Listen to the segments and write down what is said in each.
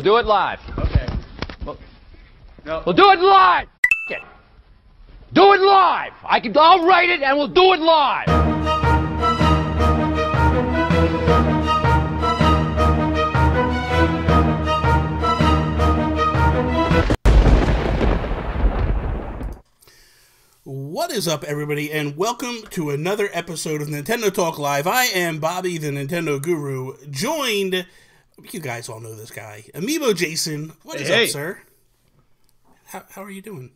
do it live. Okay. No. We'll do it live. F it. Do it live. I'll write it and we'll do it live. What is up, everybody, and welcome to another episode of Nintendo Talk Live. I am Bobby, the Nintendo Guru, joined, you guys all know this guy, Amiibo Jason. What is up, sir? How are you doing?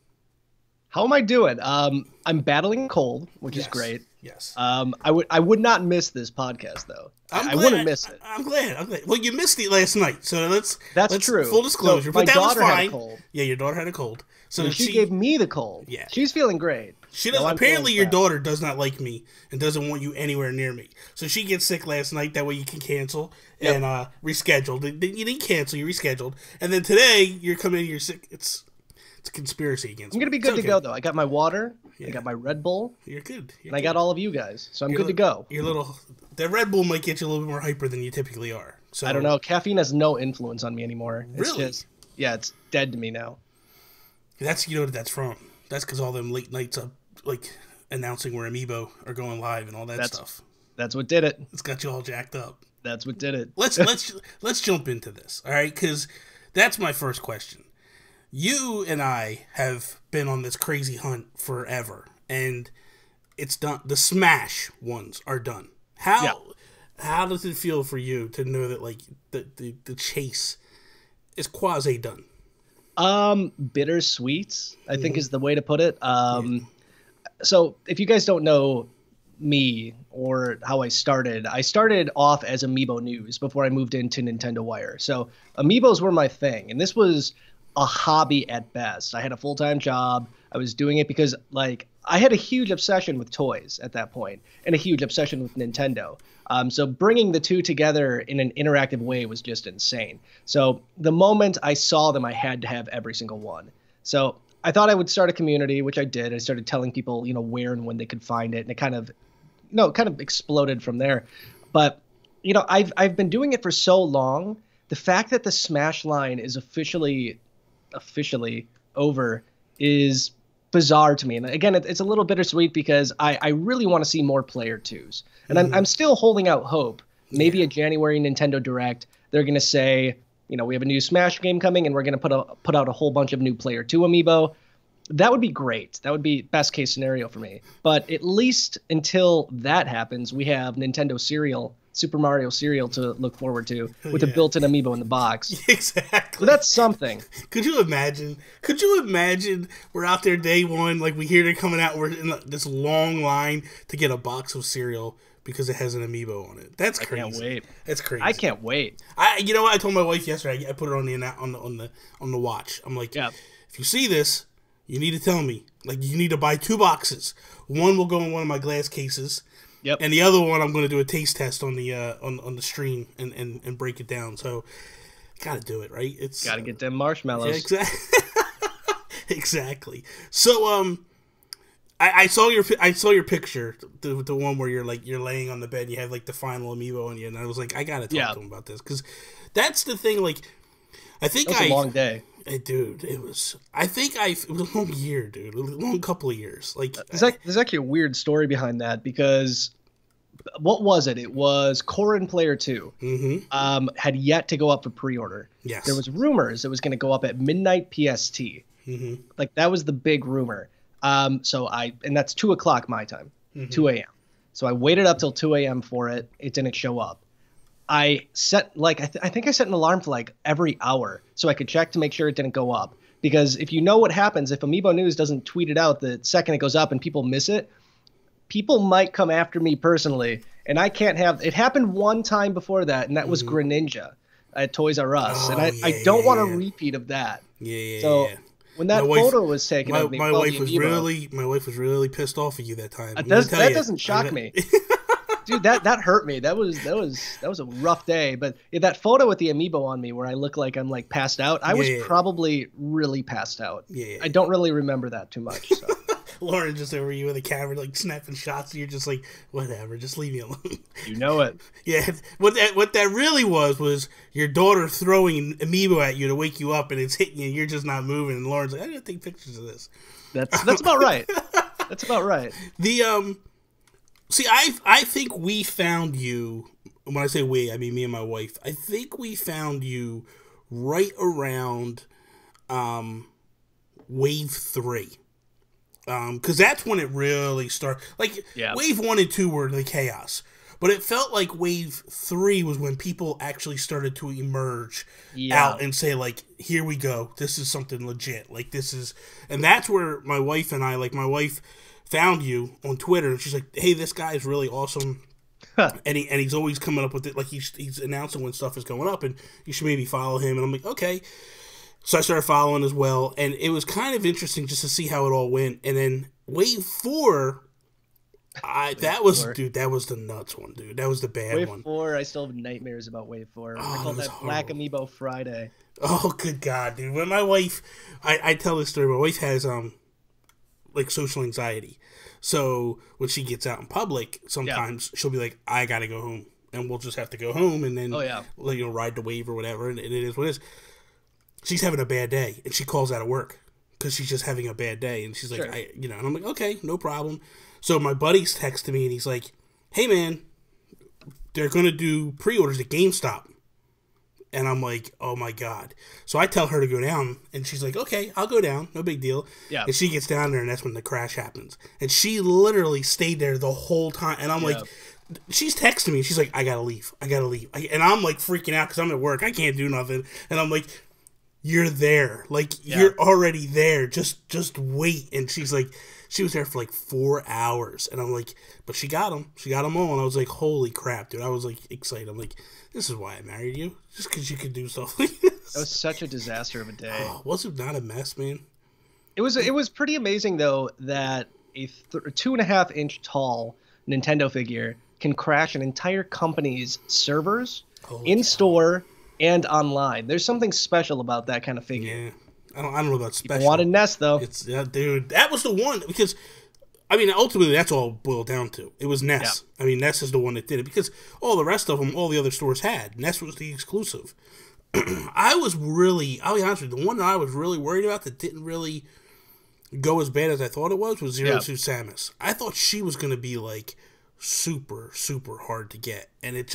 How am I doing? I'm battling a cold, which is great. Yes. I would not miss this podcast though. I wouldn't miss it. I'm glad. Well, you missed it last night, so let's true. Full disclosure, So but my that daughter was fine. had a cold. Yeah, your daughter had a cold, so And she gave me the cold. Yeah, she's feeling great. She does. Apparently, your daughter does not like me and doesn't want you anywhere near me. So she gets sick last night. That way you can cancel and reschedule. You didn't cancel. You rescheduled, and then today you're coming. You're sick. It's a conspiracy against me. I'm gonna be good to go though. I got my water. I got my Red Bull. You're good. And I got all of you guys, so I'm good to go. That Red Bull might get you a little bit more hyper than you typically are. So I don't know. Caffeine has no influence on me anymore. Really? It's it's dead to me now. That's what that's from. That's because all them late nights up, like announcing where Amiibo are going live and all that stuff. That's what did it. It's got you all jacked up. That's what did it. Let's jump into this, all right? Because that's my first question. You and I have been on this crazy hunt forever, and it's done. The Smash ones are done. How does it feel for you to know that like the chase is quasi done? Bittersweet, I think is the way to put it. So if you guys don't know me or how I started off as Amiibo News before I moved into Nintendo Wire. So Amiibos were my thing, and this was a hobby at best. I had a full-time job. I was doing it because like I had a huge obsession with toys at that point and a huge obsession with Nintendo. So bringing the two together in an interactive way was just insane. So the moment I saw them, I had to have every single one. So I thought I would start a community, which I did. I started telling people, where and when they could find it, and it kind of exploded from there. But I've been doing it for so long. The fact that the Smash line is officially over is bizarre to me. And again, it's a little bittersweet because I really want to see more player twos. And I'm still holding out hope. Maybe a January Nintendo Direct, they're going to say, we have a new Smash game coming and we're going to put out a whole bunch of new player 2 amiibo. That would be great. That would be best case scenario for me. But at least until that happens, we have Nintendo Cereal, Super Mario Cereal to look forward to with a built-in amiibo in the box. Exactly. So that's something. Could you imagine we're out there day one, like we hear they're coming out, we're in this long line to get a box of cereal because it has an amiibo on it. That's crazy. I can't wait. That's crazy. I can't wait. You know what? I told my wife yesterday. I put it on the watch. I'm like, if you see this, you need to tell me. Like, you need to buy 2 boxes. One will go in one of my glass cases. Yep. And the other one, I'm going to do a taste test on the on the stream and break it down. So, gotta do it, right? It's gotta get them marshmallows. Yeah, exactly. Exactly. So, I saw your picture, the one where you're laying on the bed and you have like the final amiibo on you, and I was like, I gotta talk to him about this because that's the thing. Like, I think it was a long day. Dude, it was. It was a long year, dude. A long couple of years. Like, there's actually a weird story behind that because what was it? It was Corrin Player 2. Had yet to go up for pre-order. Yes. There was rumors it was going to go up at midnight PST. Like that was the big rumor. And that's 2:00 my time, 2 a.m. So I waited up till 2 a.m. for it. It didn't show up. I set I think I set an alarm for like every hour so I could check to make sure it didn't go up. Because if you know what happens, if Amiibo News doesn't tweet it out the second it goes up and people miss it, people might come after me personally. And I can't have it. Happened one time before that, and that was Greninja at Toys R Us. And I don't want a repeat of that. So when that photo was taken of me, my wife was really pissed off at you that time. That doesn't shock me. Dude, that hurt me. That was a rough day. But that photo with the amiibo on me, where I look like I'm like passed out, I was probably really passed out. I don't really remember that too much. So. Lauren just over you with a camera, like snapping shots, and you're just like, whatever, just leave me alone. You know it. Yeah, what that really was your daughter throwing Amiibo at you to wake you up, and it's hitting you, and you're just not moving. And Lauren's like, I gotta take pictures of this. That's about right. That's about right. See, I think we found you. When I say we, I mean me and my wife. I think we found you right around Wave 3. Because that's when it really started. Like, Wave 1 and 2 were the chaos. But it felt like Wave 3 was when people actually started to emerge out and say, like, here we go. This is something legit. Like, this is... And that's where my wife and I, like, my wife found you on Twitter, and she's like, hey, this guy is really awesome. And he's always coming up with it, like he's announcing when stuff is going up, and you should maybe follow him. And I'm like, okay. So I started following as well, and it was kind of interesting just to see how it all went. And then Wave 4, that was the nuts one, dude. That was the bad one. Wave 4, I still have nightmares about Wave 4. I call that Black Amiibo Friday. Oh, good God, dude. When my wife, I tell this story, my wife has like social anxiety. So when she gets out in public, sometimes she'll be like, I gotta go home. And we'll just have to go home and then ride the wave or whatever, and it is what it is. She's having a bad day, and she calls out of work because she's just having a bad day. And she's like, and I'm like, okay, no problem. So my buddy's texting me, and he's like, hey, man, they're going to do pre-orders at GameStop. And I'm like, oh, my God. So I tell her to go down, and she's like, okay, I'll go down. No big deal. Yeah. And she gets down there, and that's when the crash happens. And she literally stayed there the whole time. And I'm like, she's texting me. She's like, I got to leave. And I'm like freaking out because I'm at work. I can't do nothing. And I'm like, you're there. Like, you're already there. Just wait. And she's like, she was there for like 4 hours. And I'm like, but she got them. She got them all. And I was like, holy crap, dude. I was like excited. I'm like, this is why I married you. Just because you could do stuff like this. That was such a disaster of a day. Oh, was it not a mess, man? It was pretty amazing, though, that a 2.5 inch tall Nintendo figure can crash an entire company's servers in store and online. There's something special about that kind of figure. Yeah. I don't know about special. You wanted Ness, though. Dude, that was the one, because, I mean, ultimately, that's all it boiled down to. It was Ness. Yeah. I mean, Ness is the one that did it, because all the rest of them, all the other stores had. Ness was the exclusive. I'll be honest with you, the one that I was really worried about that didn't really go as bad as I thought it was Zero Suit Samus. I thought she was going to be, like, super, super hard to get, and it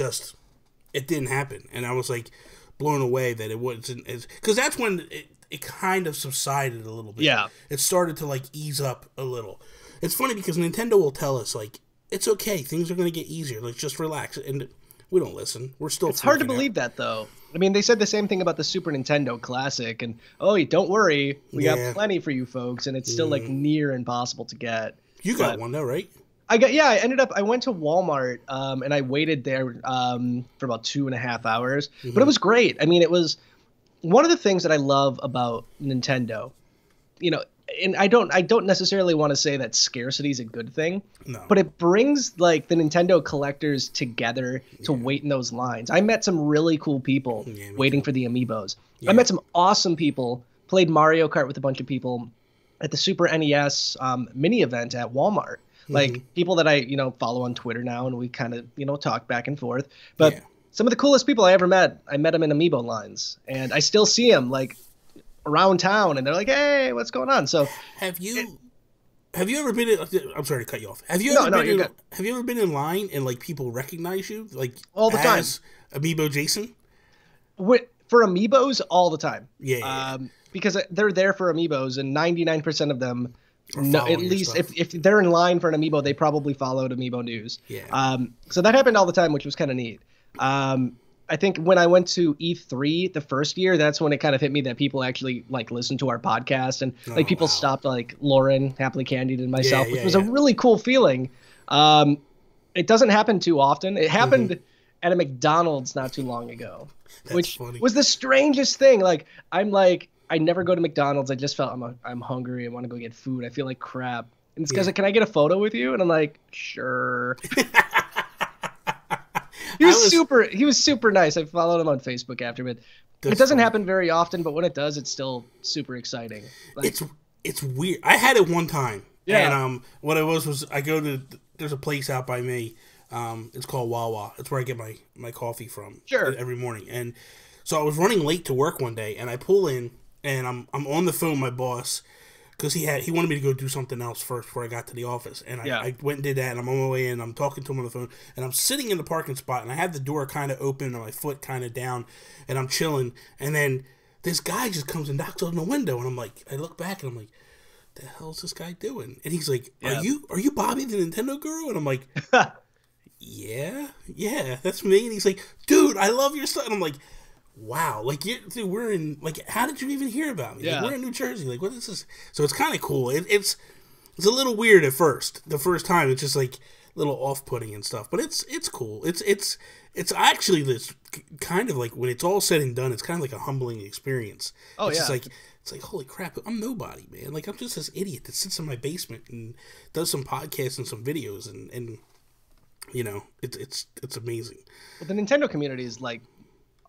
didn't happen. And I was, like, blown away that it wasn't as... Because that's when it kind of subsided a little bit. Yeah. It started to, like, ease up a little. It's funny because Nintendo will tell us, like, it's okay, things are going to get easier, like, just relax. And we don't listen. We're still... It's hard to believe that, though. I mean, they said the same thing about the Super Nintendo Classic, and, don't worry, we got plenty for you folks, and it's still, like, near impossible to get. You got one, though, right? I went to Walmart, and I waited there for about 2.5 hours, but it was great. I mean, it was one of the things that I love about Nintendo, and I don't necessarily want to say that scarcity is a good thing, but it brings, like, the Nintendo collectors together to wait in those lines. I met some really cool people waiting for the Amiibos. Yeah. I met some awesome people, played Mario Kart with a bunch of people at the Super NES mini event at Walmart. Like, people that I, follow on Twitter now, and we kind of, talk back and forth. But some of the coolest people I ever met, I met them in Amiibo lines. And I still see them, like, around town, and they're like, hey, what's going on? So have you ever been in... I'm sorry to cut you off. Have you ever been in line and, like, people recognize you? Like, all the time. Amiibo Jason? For Amiibos, all the time. Yeah. Because they're there for Amiibos, and 99% of them... No, at least if they're in line for an Amiibo, they probably followed Amiibo news. Yeah. So that happened all the time, which was kind of neat. I think when I went to E3 the first year, that's when it kind of hit me that people actually, like, listened to our podcast, and like people stopped, like Lauren, Happily Candied, and myself, which was a really cool feeling. It doesn't happen too often. It happened at a McDonald's not too long ago, which was the strangest thing. Like, I never go to McDonald's. I just felt I'm hungry. I want to go get food. I feel like crap. And this guy's like, can I get a photo with you? And I'm like, sure. He was super nice. I followed him on Facebook after, but it doesn't happen very often. But when it does, it's still super exciting. Like, it's weird. I had it one time, Yeah. And what it was I go to, there's a place out by me. It's called Wawa. It's where I get my coffee from. Sure. Every morning. And so I was running late to work one day, and I pull in, and I'm on the phone with my boss because he wanted me to go do something else first before I got to the office. And I went and did that, and I'm on my way in. I'm talking to him on the phone, and I'm sitting in the parking spot, and I had the door kind of open and my foot kind of down, and I'm chilling. And then this guy just comes and knocks on the window, and I'm like, I look back, and I'm like, the hell's this guy doing? And he's like, are you Bobby the Nintendo Guru? And I'm like, yeah, that's me. And he's like, dude, I love your stuff. And I'm like, wow, like, dude, we're in, like, how did you even hear about me? Yeah. Like, we're in New Jersey. Like, what is this? So it's kind of cool. It's a little weird at first. The first time, it's just like a little off-putting and stuff. But it's cool. It's actually this kind of like, when it's all said and done, it's kind of like a humbling experience. Oh, it's yeah. just like, it's like, holy crap, I'm nobody, man. Like, I'm just this idiot that sits in my basement and does some podcasts and some videos, and you know, it's amazing. Well, the Nintendo community is like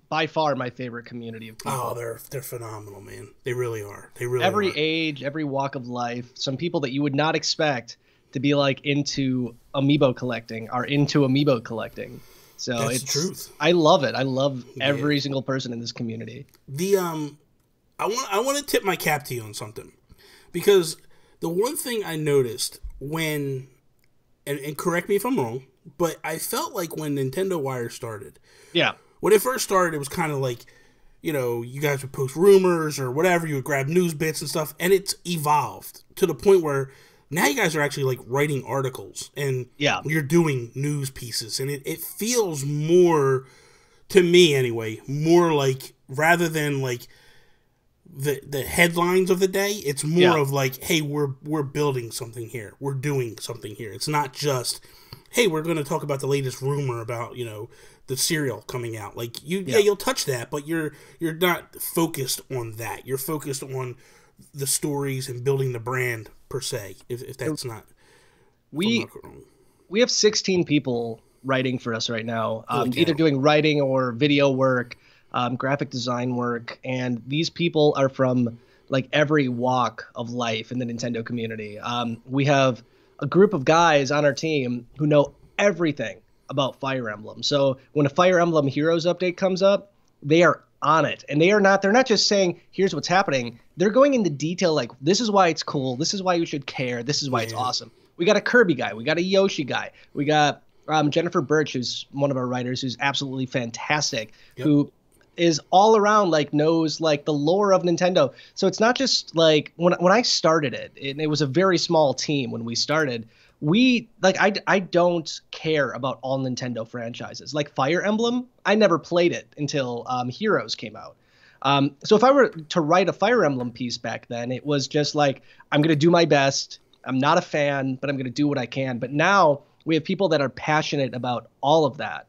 by far my favorite community of people. Oh, they're phenomenal, man. They really are. They really every are. age, every walk of life. Some people that you would not expect to be like into Amiibo collecting are into Amiibo collecting. So That's it's the truth. I love it. I love every single person in this community. I want to tip my cap to you on something, because the one thing I noticed when, and correct me if I'm wrong, but I felt like when Nintendo Wire started, when it first started, it was kind of like, you know, you guys would post rumors or whatever, you would grab news bits and stuff, and it's evolved to the point where now you guys are actually like writing articles, and you're doing news pieces, and it feels more, to me anyway, more like, rather than like the headlines of the day, it's more of like, hey, we're building something here, we're doing something here. It's not just, hey, we're going to talk about the latest rumor about, you know, the cereal coming out. Like, you'll touch that, but you're not focused on that. You're focused on the stories and building the brand per se. If that's not, we have 16 people writing for us right now, either doing writing or video work, graphic design work, and these people are from like every walk of life in the Nintendo community. We have a group of guys on our team who know everything about Fire Emblem. So when a Fire Emblem Heroes update comes up, they are on it, and they're not just saying, here's what's happening. They're going into detail, like, this is why it's cool, this is why you should care, this is why it's awesome. We got a Kirby guy, we got a Yoshi guy, we got Jennifer Birch, who's one of our writers, who's absolutely fantastic, who is all around, like, knows like the lore of Nintendo. So it's not just like when I started it, and it was a very small team when we started. We like I don't care about all Nintendo franchises. Like Fire Emblem, I never played it until Heroes came out. So if I were to write a Fire Emblem piece back then, it was just like, I'm gonna do my best. I'm not a fan, but I'm gonna do what I can. But now we have people that are passionate about all of that.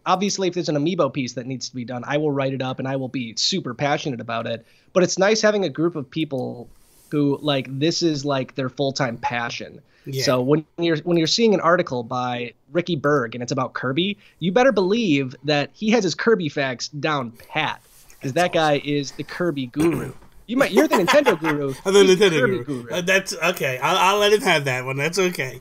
Obviously, if there's an Amiibo piece that needs to be done, I will write it up and I will be super passionate about it. But it's nice having a group of people who, like, this is like their full-time passion. Yeah. So when you're seeing an article by Ricky Berg and it's about Kirby, you better believe that he has his Kirby facts down pat, because that guy is the Kirby guru. You're the Nintendo guru. I'm the Nintendo guru. That's okay. I'll let him have that one. That's okay.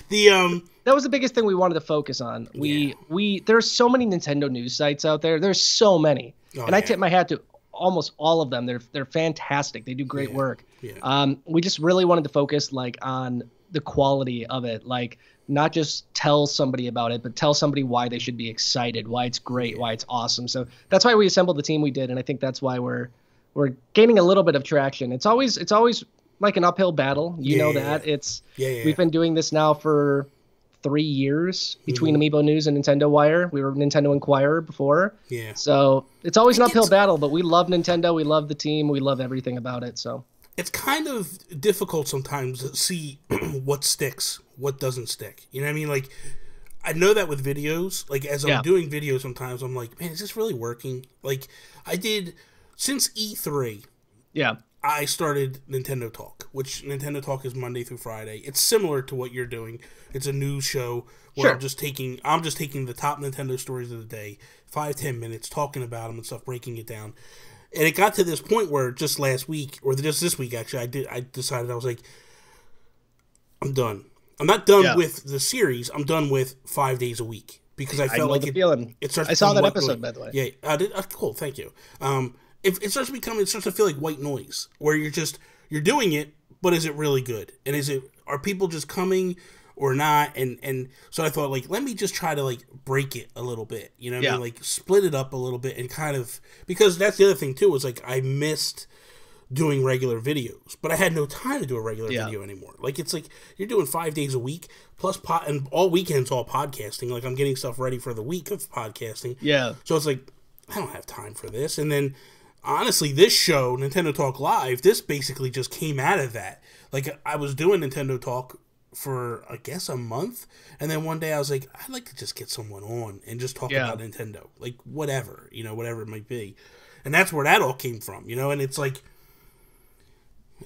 That was the biggest thing we wanted to focus on. There's so many Nintendo news sites out there. There's so many, I tip my hat to almost all of them. They're fantastic. They do great work. Yeah. We just really wanted to focus like on the quality of it, like not just tell somebody about it, but tell somebody why they should be excited, why it's great, why it's awesome. So that's why we assembled the team we did, and I think that's why we're gaining a little bit of traction. It's always like an uphill battle. You know that. We've been doing this now for 3 years between Amiibo News and Nintendo Wire. We were Nintendo Inquirer before. Yeah. So it's always an uphill battle, but we love Nintendo. We love the team. We love everything about it. So it's kind of difficult sometimes to see what sticks, what doesn't stick. You know what I mean? Like, I know that with videos. Like, as I'm doing videos sometimes, I'm like, man, is this really working? Like, I did, since E3, I started Nintendo Talk, which Nintendo Talk is Monday through Friday. It's similar to what you're doing. It's a news show where I'm just taking the top Nintendo stories of the day, 5-10 minutes, talking about them and stuff, breaking it down. And it got to this point where just last week, or just this week actually, I decided, I was like, I'm done. I'm not done Yeah. with the series. I'm done with 5 days a week because I I felt know like the feeling. it starts. I saw that white episode, noise. by the way. Yeah, I did. Cool, thank you. It starts to feel like white noise, where you're doing it, but is it really good? And are people just coming or not? And so I thought, like, let me just try to like break it a little bit. You know what I mean? Like split it up a little bit and kind of, because that's the other thing too, is like I missed doing regular videos, but I had no time to do a regular video anymore. Like, it's like you're doing 5 days a week plus and all weekends, all podcasting. Like, I'm getting stuff ready for the week of podcasting. Yeah. So it's like, I don't have time for this. And then, honestly, this show, Nintendo Talk Live, this basically just came out of that. Like, I was doing Nintendo Talk for, I guess, a month. And then one day I was like, I'd like to just get someone on and just talk about Nintendo. Like, whatever, whatever it might be. And that's where that all came from, and it's like,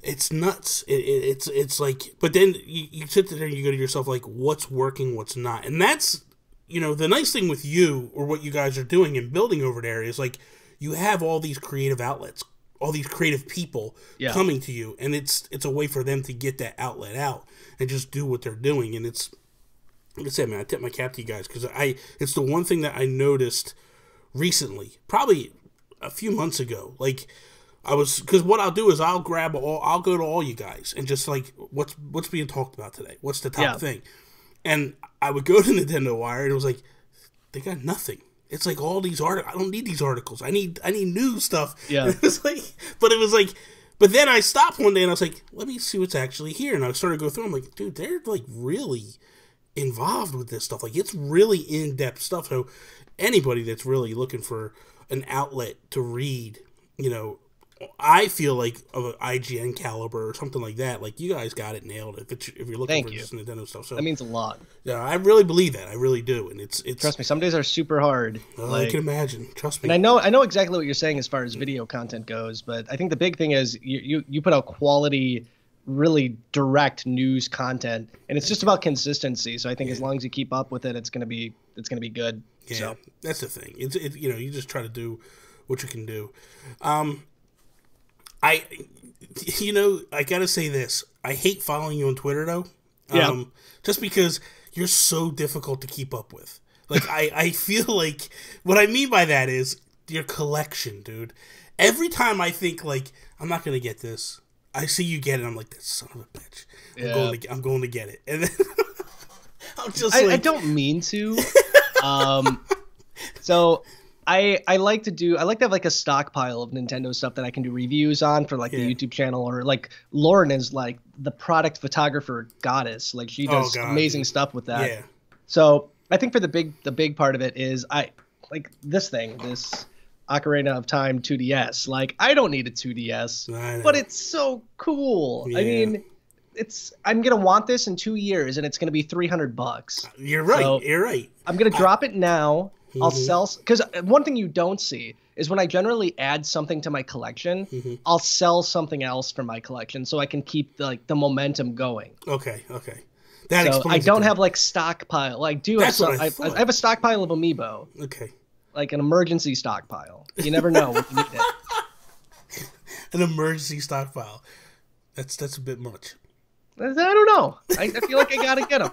it's nuts. It's like, but then you sit there and you go to yourself like, what's working, what's not, and that's the nice thing with you or what you guys are doing and building over there is like you have all these creative outlets, all these creative people coming to you, and it's a way for them to get that outlet out and just do what they're doing. And it's like I said, man, I tip my cap to you guys because it's the one thing that I noticed recently, probably a few months ago, like. Because what I'll do is I'll go to all you guys and just like, what's being talked about today? What's the top thing? And I would go to Nintendo Wire and it was like, they got nothing. It's like all these articles. I don't need these articles. I need new stuff. Yeah. It was like, but then I stopped one day and I was like, let me see what's actually here. And I started to go through. I'm like, dude, they're like really involved with this stuff. Like, it's really in-depth stuff. So anybody that's really looking for an outlet to read, I feel like of an IGN caliber or something like that. Like, you guys got it nailed if you're looking for just Nintendo stuff. So that means a lot. Yeah, I really believe that. I really do, and it's trust me. Some days are super hard. I can imagine. Trust me. And I know exactly what you're saying as far as video content goes, but I think the big thing is you put out quality, really direct news content, and it's just about consistency. So I think as long as you keep up with it, it's gonna be good. Yeah, so. That's the thing. You just try to do what you can do. I gotta say this. I hate following you on Twitter though. Just because you're so difficult to keep up with. Like, I feel like what I mean by that is your collection, dude. Every time I think like I'm not gonna get this, I see you get it. I'm like, that son of a bitch. I'm going to get it, and then I'm just I don't mean to. So. I like to have like a stockpile of Nintendo stuff that I can do reviews on for like the YouTube channel, or like Lauren is like the product photographer goddess. Like, she does amazing stuff with that. Yeah. So I think for the big part of it is I like this Ocarina of Time 2DS. Like, I don't need a 2DS, but it's so cool. Yeah. I mean, I'm gonna want this in 2 years, and it's gonna be $300. You're right. So you're right. I'm gonna drop it now. I'll sell, because one thing you don't see is when I generally add something to my collection, I'll sell something else from my collection so I can keep the momentum going. Okay. That explains. I don't have like stockpile. Like, I have a stockpile of Amiibo. Okay. Like an emergency stockpile. You never know when you need it. An emergency stockpile. That's a bit much. I don't know. I feel like I gotta get them.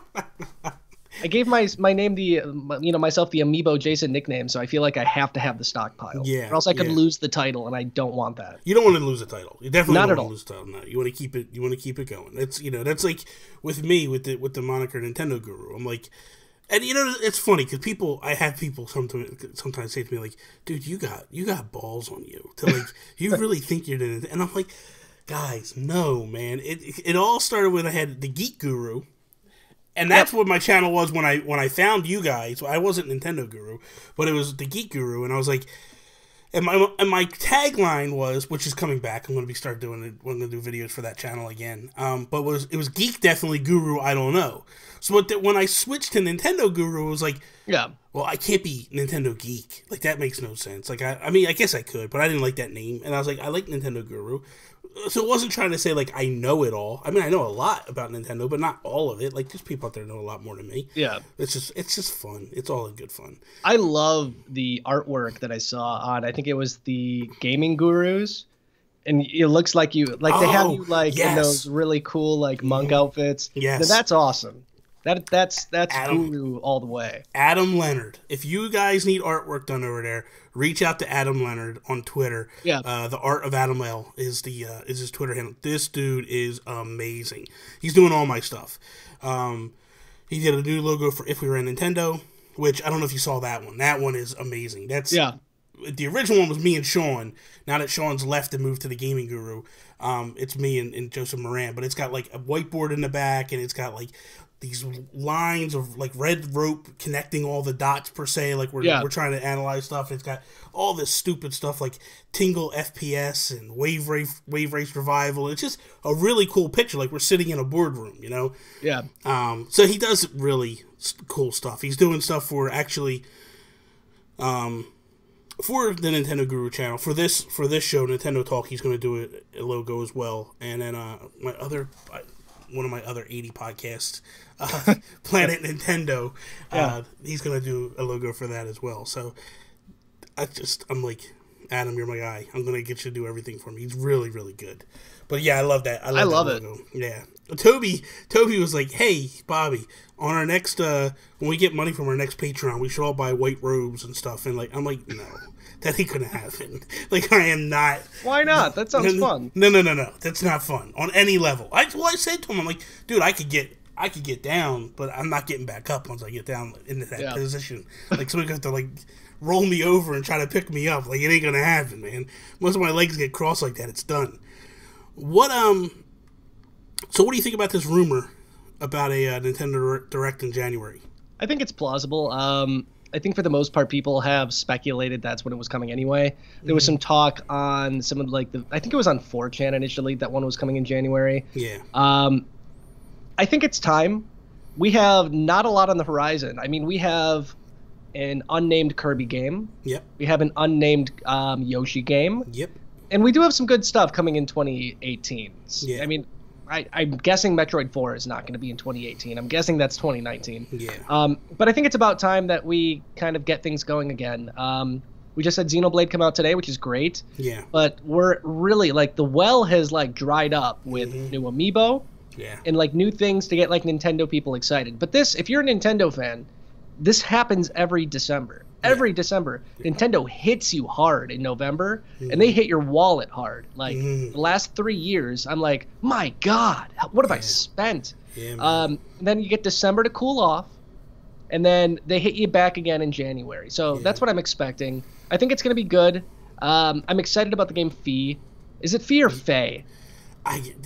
I gave my name myself the Amiibo Jason nickname, so I feel like I have to have the stockpile. Yeah. Or else I could lose the title, and I don't want that. You don't want to lose the title. You definitely don't want to lose the title. No, you want to keep it. You want to keep it going. That's like with me with the moniker Nintendo Guru. I'm like, and it's funny because I have people sometimes say to me like, dude, you got balls on you to like you really think you're the, and I'm like, guys, no, man. It all started when I had the Geek Guru. And that's what my channel was when I found you guys. I wasn't Nintendo Guru, but it was the Geek Guru, and I was like, and my tagline was, which is coming back. I'm going to do videos for that channel again. But it was Geek Definitely, Guru I don't know. So when I switched to Nintendo Guru, it was like, well, I can't be Nintendo Geek. Like, that makes no sense. Like, I mean, I guess I could, but I didn't like that name, and I was like, I like Nintendo Guru. So it wasn't trying to say, like, I know it all. I mean, I know a lot about Nintendo, but not all of it. Like, there's people out there know a lot more than me. Yeah. It's just fun. It's all in good fun. I love the artwork that I saw on, I think it was the Gaming Gurus. and it looks like you they have you like yes. in those really cool like monk outfits. Yes. Now, that's awesome. That's Adam, Guru all the way. Adam Leonard. If you guys need artwork done over there, reach out to Adam Leonard on Twitter. Yeah. The Art of Adam L is his Twitter handle. This dude is amazing. He's doing all my stuff. He did a new logo for If We Were in Nintendo, which I don't know if you saw that one. That one is amazing. That's the original one was me and Sean. Now that Sean's left and moved to the Gaming Guru, it's me and Joseph Moran. But it's got like a whiteboard in the back, and it's got like these lines of like red rope connecting all the dots per se, like we're trying to analyze stuff. It's got all this stupid stuff like Tingle FPS and Wave Race Revival. It's just a really cool picture, like we're sitting in a boardroom, you know? Yeah. So he does really cool stuff. He's doing stuff for actually, for the Nintendo Guru channel. For this show, Nintendo Talk, he's going to do a logo as well. And then one of my other 80 podcasts, Planet Nintendo, he's going to do a logo for that as well. So I'm like, Adam, you're my guy. I'm going to get you to do everything for me. He's really, really good. But yeah, I love that. I love that logo. Yeah. Toby was like, hey, Bobby, on our next, when we get money from our next Patreon, we should all buy white robes and stuff. And like, I'm like, no, that ain't going to happen. Like, I am not. Why not? That sounds fun. No. That's not fun on any level. I said to him, I'm like, dude, I could get down, but I'm not getting back up once I get down into that position. Like, somebody's going to have to, like, roll me over and try to pick me up. Like, it ain't going to happen, man. Once my legs get crossed like that, it's done. So what do you think about this rumor about a Nintendo Direct in January? I think it's plausible. I think for the most part, people have speculated that's when it was coming anyway. There was some talk on some of like I think it was on 4chan initially that one was coming in January. Yeah. I think it's time. We have not a lot on the horizon. I mean, we have an unnamed Kirby game. Yep. We have an unnamed Yoshi game. Yep. And we do have some good stuff coming in 2018. Yeah. I mean, I'm guessing Metroid 4 is not going to be in 2018. I'm guessing that's 2019. Yeah. But I think it's about time that we kind of get things going again. We just had Xenoblade come out today, which is great. Yeah. But we're really, like, the well has, like, dried up with new Amiibo. Yeah. And, like, new things to get, like, Nintendo people excited. But this, if you're a Nintendo fan, this happens every December. Every December, Nintendo hits you hard in November, and they hit your wallet hard. Like, the last 3 years, I'm like, my God, what have I spent? Yeah, then you get December to cool off, and then they hit you back again in January. So that's what I'm expecting. I think it's going to be good. I'm excited about the game Fee. Is it Fee or Faye?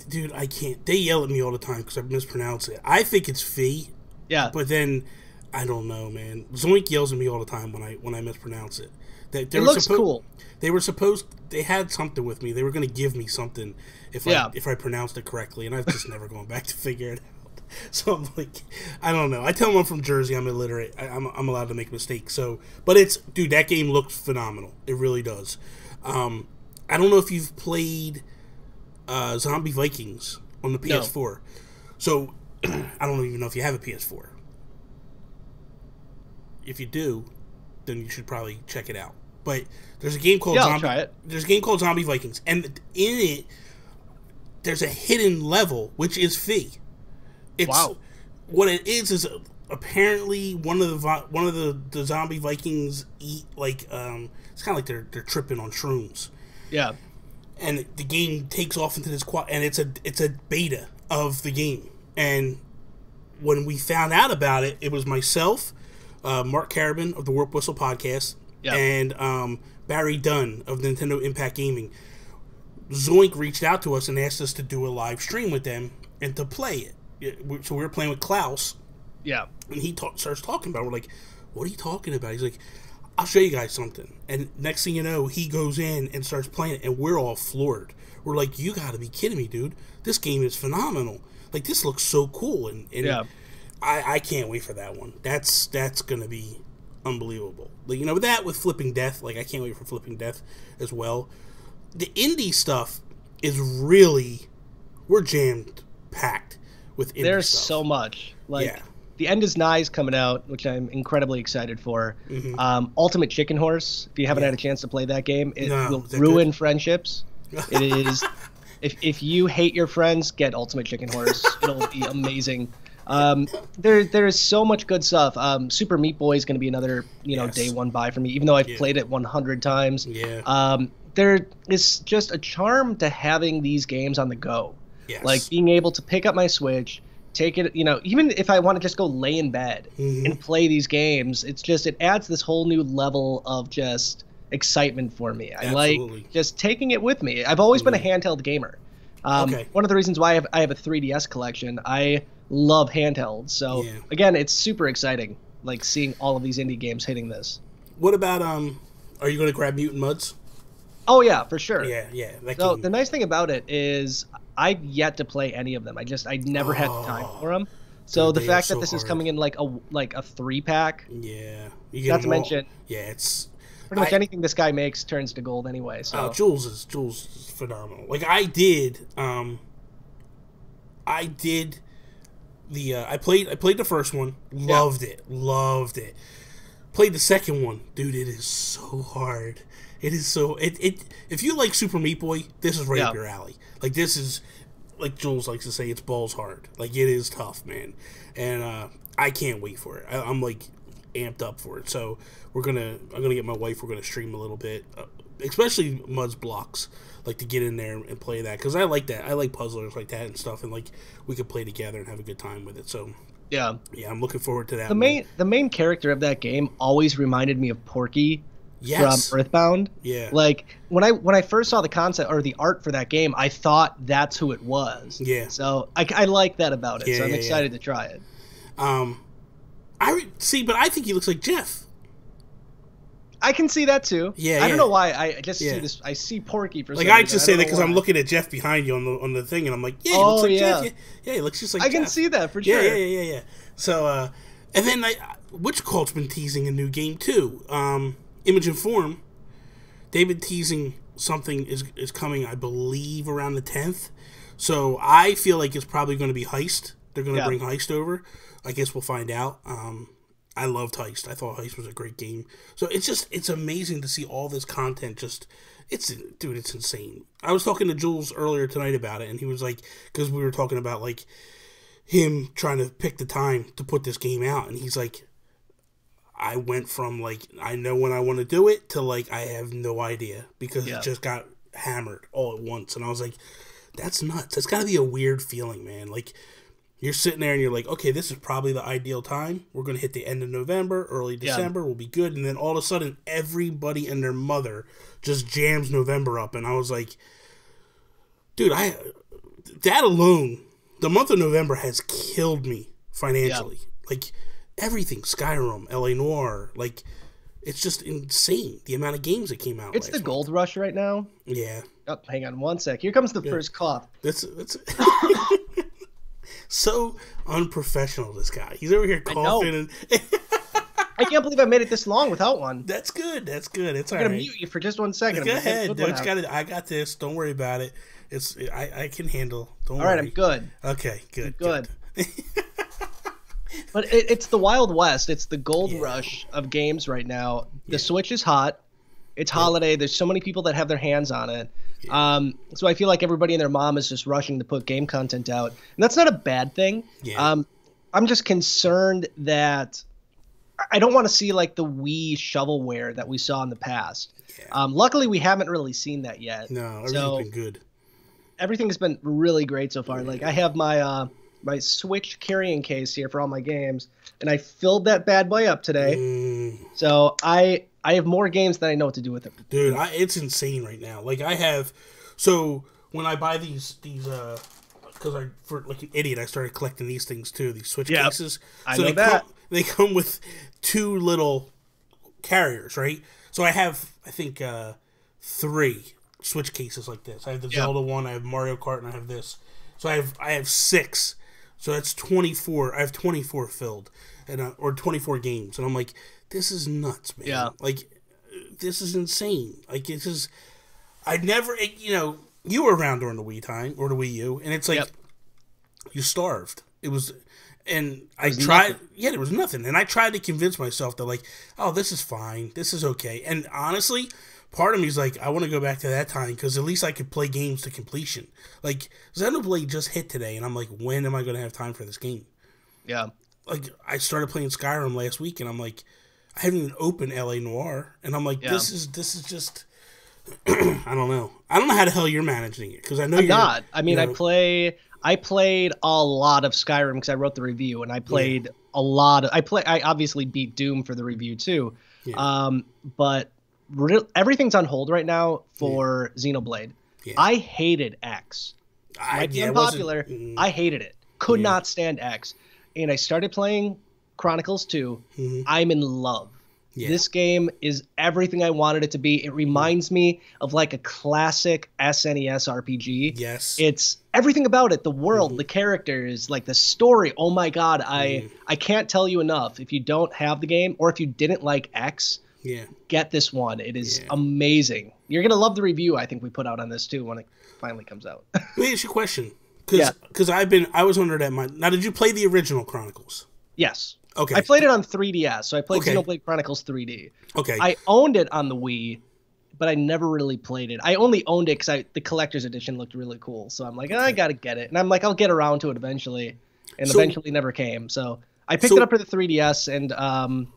Dude, I can't. They yell at me all the time because I mispronounce it. I think it's Fee. Yeah. But then... I don't know, man. Zoink yells at me all the time when I mispronounce it. It looks cool. They had something with me. They were going to give me something if I pronounced it correctly, and I've just never gone back to figure it out. So I'm like, I don't know. I tell them I'm from Jersey. I'm illiterate. I'm allowed to make mistakes. So, but dude, that game looks phenomenal. It really does. I don't know if you've played Zombie Vikings on the PS4. No. So I don't even know if you have a PS4. If you do, then you should probably check it out. But there's a game called I'll try it. There's a game called Zombie Vikings, and in it, there's a hidden level which is Fee. Wow. What it is apparently one of the Zombie Vikings eat like it's kind of like they're tripping on shrooms. Yeah. And the game takes off into this and it's a beta of the game. And when we found out about it, it was myself. Mark Carabin of the Warp Whistle podcast, and Barry Dunn of Nintendo Impact Gaming. Zoink reached out to us and asked us to do a live stream with them and to play it. So we were playing with Klaus. Yeah. And he starts talking about it. We're like, what are you talking about? He's like, I'll show you guys something. And next thing you know, he goes in and starts playing it, and we're all floored. We're like, you got to be kidding me, dude. This game is phenomenal. Like, this looks so cool. And I can't wait for that one. That's going to be unbelievable. Like, you know, with Flipping Death, like, I can't wait for Flipping Death as well. The indie stuff is really, we're jammed packed with indie There's stuff. So much. Like, The End is Nigh is coming out, which I'm incredibly excited for. Ultimate Chicken Horse, if you haven't had a chance to play that game, it will ruin friendships. It is. If you hate your friends, get Ultimate Chicken Horse. It'll be amazing. There is so much good stuff. Super Meat Boy is going to be another day one buy for me, even though I've played it 100 times. Yeah. There is just a charm to having these games on the go. Yes. Like being able to pick up my Switch, take it, even if I want to just go lay in bed and play these games, it adds this whole new level of just excitement for me. I like just taking it with me. I've always been a handheld gamer. One of the reasons why I have a 3DS collection, I love handhelds. So again, it's super exciting, like seeing all of these indie games hitting this. What about are you going to grab Mutant Mudds? Oh yeah, for sure. Yeah. So the nice thing about it is I've yet to play any of them. I never had the time for them. So dude, the fact that this is coming in like a 3-pack. Yeah. Not to mention. Yeah, it's pretty much anything this guy makes turns to gold anyway. So Jules is phenomenal. Like I played the first one, loved it. Played the second one, dude. It is so hard. It is so if you like Super Meat Boy, this is right up your alley. Like this is, like Jules likes to say, it's balls hard. Like it is tough, man. And I can't wait for it. I'm like amped up for it. So I'm gonna get my wife. We're gonna stream a little bit, especially Mud's Blocks, like to get in there and play that, because I like that. I like puzzlers like that and stuff, and like we could play together and have a good time with it. So yeah, I'm looking forward to that. The main character of that game always reminded me of Porky from Earthbound. Yeah, like when I first saw the concept or the art for that game, I thought that's who it was. Yeah, so I like that about it. So I'm excited to try it. I see, but I think he looks like Jeff. I can see that too. Yeah, I don't know why. I just see this. I see Porky for some reason. I just say that because I'm looking at Jeff behind you on the thing, and I'm like, yeah, he looks like Jeff. Yeah, he looks just like Jeff. I can see that for sure. Yeah. So, and then Witch Cult's been teasing a new game too. Image and Form. They've been teasing something is coming, I believe, around the 10th. So I feel like it's probably going to be Heist. They're going to bring Heist over. I guess we'll find out. I loved Heist. I thought Heist was a great game. So it's amazing to see all this content. It's insane. I was talking to Jules earlier tonight about it, and he was like, because we were talking about like him trying to pick the time to put this game out, and he's like, I went from like, I know when I want to do it to like, I have no idea, because it just got hammered all at once. And I was like, that's nuts. That's got to be a weird feeling, man. Like, you're sitting there and you're like, okay, this is probably the ideal time. We're going to hit the end of November, early December. We'll be good. And then all of a sudden, everybody and their mother just jams November up. And I was like, dude, that alone, the month of November has killed me financially. Like, everything, Skyrim, LA Noire, like, it's just insane, the amount of games that came out. It's the gold rush right now. Yeah. Oh, hang on one sec. Here comes the first cough. That's so unprofessional, this guy. He's over here coughing. And I can't believe I made it this long without one. That's good. It's all right. I'm going to mute you for just 1 second. Go ahead. I got this. Don't worry about it. I can handle. Don't worry. All right, I'm good. Okay, good. Good. But it's the Wild West. It's the gold rush of games right now. The Switch is hot. It's holiday. There's so many people that have their hands on it. So I feel like everybody and their mom is just rushing to put game content out. And that's not a bad thing. Yeah. I'm just concerned that I don't want to see like the Wii shovelware that we saw in the past. Yeah. Luckily, we haven't really seen that yet. No, everything's been good. Everything's been really great so far. Like I have my my Switch carrying case here for all my games, and I filled that bad boy up today. So I have more games than I know what to do with it. Dude, it's insane right now. Like so when I buy these because for like an idiot, I started collecting these things too, these Switch cases. I know that. They come with 2 little carriers, right? So I have, I think, 3 Switch cases like this. I have the Zelda one, I have Mario Kart, and I have this. So I have 6. So that's 24. I have 24 filled, and or 24 games, and I'm like, this is nuts, man. Yeah. Like, this is insane. Like, it's just, you were around during the Wii time or the Wii U, and it's like you starved. It was. And I tried, there was nothing. And I tried to convince myself that, like, oh, this is fine. This is okay. And honestly, part of me is like, I want to go back to that time because at least I could play games to completion. Like, Xenoblade just hit today, and I'm like, when am I going to have time for this game? Yeah. Like, I started playing Skyrim last week, and I'm like, I haven't even opened LA Noire, and I'm like, this is just, I don't know. I don't know how the hell you're managing it because I know I'm you're not. I mean, you know, I played a lot of Skyrim because I wrote the review, and I played a lot of. I obviously beat Doom for the review too, but everything's on hold right now for Xenoblade. Yeah. I hated X. Might be unpopular. I hated it. Could not stand X, and I started playing Chronicles 2. I'm in love. Yeah. This game is everything I wanted it to be. It reminds me of like a classic SNES RPG. Yes. It's everything about it, the world, the characters, like the story. Oh my God, I can't tell you enough. If you don't have the game or if you didn't like X, get this one. It is amazing. You're going to love the review I think we put out on this too when it finally comes out. Let me ask you a question. Because I was under that mind. Now, did you play the original Chronicles? Yes. Okay. I played it on 3DS, so I played Xenoblade Chronicles 3D. Okay. I owned it on the Wii, but I never really played it. I only owned it because the collector's edition looked really cool. So I'm like, I got to get it. And I'm like, I'll get around to it eventually. And eventually never came. So I picked it up for the 3DS, and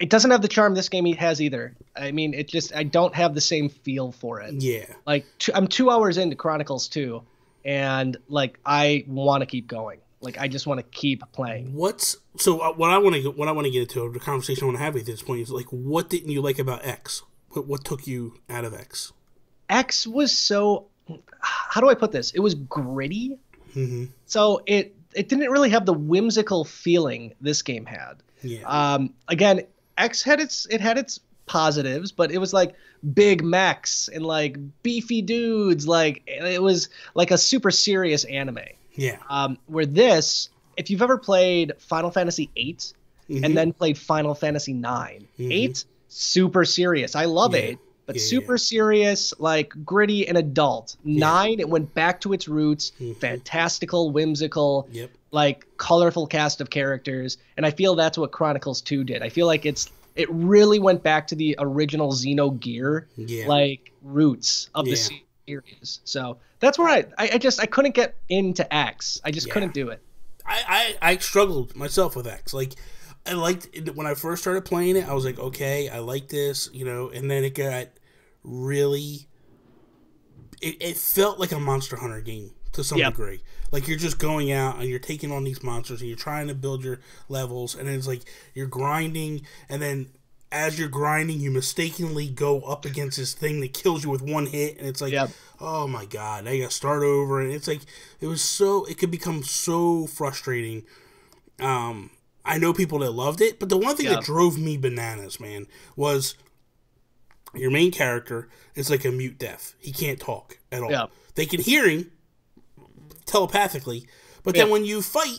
it doesn't have the charm this game has either. I mean, I don't have the same feel for it. Yeah. Like, I'm 2 hours into Chronicles 2, and like, I want to keep going. Like, I just want to keep playing. What I want to get into, the conversation I want to have at this point is like, what didn't you like about X? What took you out of X? X was so, how do I put this? It was gritty. So it didn't really have the whimsical feeling this game had. Yeah. Again, X had its positives, but it was like big mechs and like beefy dudes. Like, it was like a super serious anime. Yeah. Where this, if you've ever played Final Fantasy VIII and then played Final Fantasy IX, 8, super serious. I love 8, but super serious, like gritty and adult. 9, it went back to its roots, fantastical, whimsical, like colorful cast of characters. And I feel that's what Chronicles 2 did. I feel like it really went back to the original Xenogear, like roots of the series. So that's where I couldn't get into X. I just couldn't do it. I struggled myself with X. Like, I liked it when I first started playing it. I was like, okay, I like this, and then it got really. It felt like a Monster Hunter game to some degree. Like, you're just going out and you're taking on these monsters and you're trying to build your levels, and then it's like you're grinding, and then as you're grinding, you mistakenly go up against this thing that kills you with one hit, and it's like, oh my God, now you gotta start over, and it's like, it could become so frustrating. I know people that loved it, but the one thing that drove me bananas, man, was your main character is like a mute deaf. He can't talk at all. Yeah. They can hear him telepathically, but then when you fight,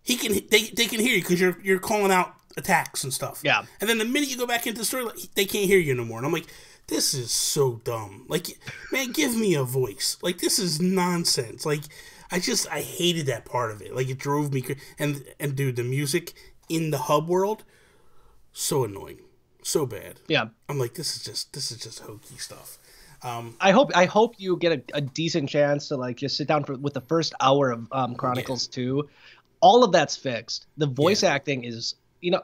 they can hear you because you're calling out attacks and stuff. Yeah. And then the minute you go back into the story, they can't hear you no more. And I'm like, this is so dumb. Like, man, give me a voice. Like, this is nonsense. Like, I hated that part of it. Like, it drove me and dude, the music in the hub world, so annoying. So bad. Yeah. I'm like, this is just hokey stuff. I hope you get a decent chance to like just sit down with the first hour of Chronicles 2. All of that's fixed. The voice acting is,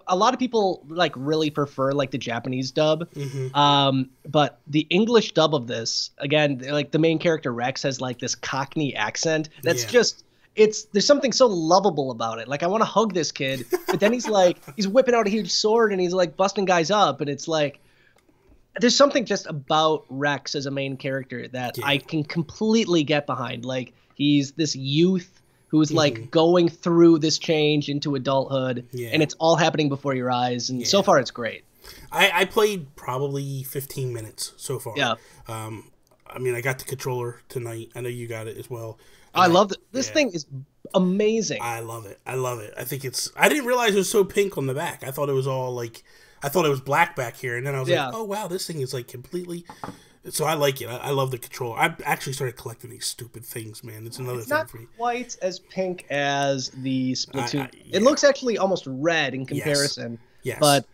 a lot of people like really prefer like the Japanese dub. But the English dub of this, again, like the main character Rex has like this Cockney accent. That's just, there's something so lovable about it. Like, I want to hug this kid, but then he's whipping out a huge sword and he's like busting guys up. And it's like, there's something just about Rex as a main character that I can completely get behind. Like, he's this youth who's like going through this change into adulthood, and it's all happening before your eyes. And so far, it's great. I played probably 15 minutes so far. Yeah. I mean, I got the controller tonight. I know you got it as well. I love it. This thing is amazing. I love it. I think I didn't realize it was so pink on the back. I thought it was all like, I thought it was black back here. And then I was like, oh, wow, this thing is like completely. So I like it. I love the controller. I actually started collecting these stupid things, man. It's another thing for me. Not quite as pink as the Splatoon. It looks actually almost red in comparison. Yes. But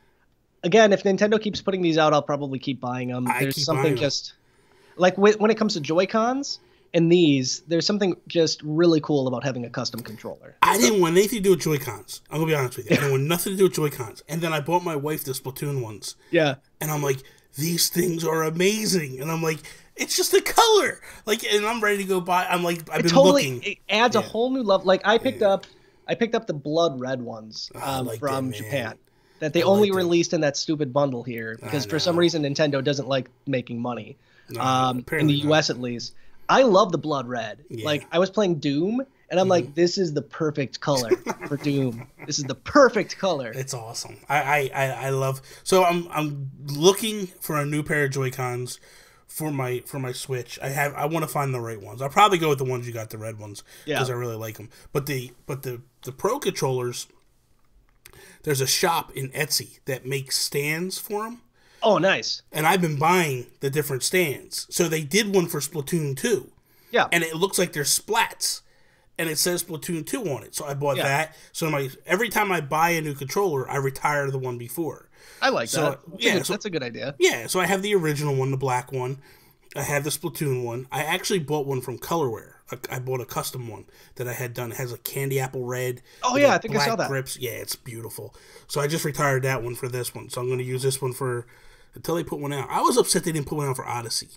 again, if Nintendo keeps putting these out, I'll probably keep buying them. There's keep something buying 'em. just like when it comes to Joy-Cons and these, there's something just really cool about having a custom controller. I didn't want anything to do with Joy-Cons. I'm gonna be honest with you. I didn't want nothing to do with Joy-Cons. And then I bought my wife the Splatoon ones. Yeah. And I'm like, these things are amazing. And I'm like, it's just a color. Like, and I'm ready to go buy. I'm like, I've been looking. It adds a whole new level. Like I picked up the blood red ones like from that, man. Japan. That they only like them. released in that stupid bundle here because for some reason Nintendo doesn't like making money. In the apparently US at least. I love the blood red. Yeah. Like I was playing Doom and I'm like, this is the perfect color for Doom. This is the perfect color. It's awesome. I love. So I'm looking for a new pair of Joy-Cons for my Switch. I want to find the right ones. I'll probably go with the ones you got, the red ones, because I really like them. But the Pro controllers, there's a shop in Etsy that makes stands for them. Oh, nice. And I've been buying the different stands. So they did one for Splatoon 2. Yeah. And it looks like there's splats. And it says Splatoon 2 on it. So I bought that. So every time I buy a new controller, I retire the one before. I like that. Yeah, That's a good idea. Yeah, so I have the original one, the black one. I have the Splatoon one. I actually bought one from Colorware. I bought a custom one that I had done. It has a candy apple red. Oh, yeah, I think I saw that. Grips. Yeah, it's beautiful. So I just retired that one for this one. So I'm going to use this one until they put one out. I was upset they didn't put one out for Odyssey.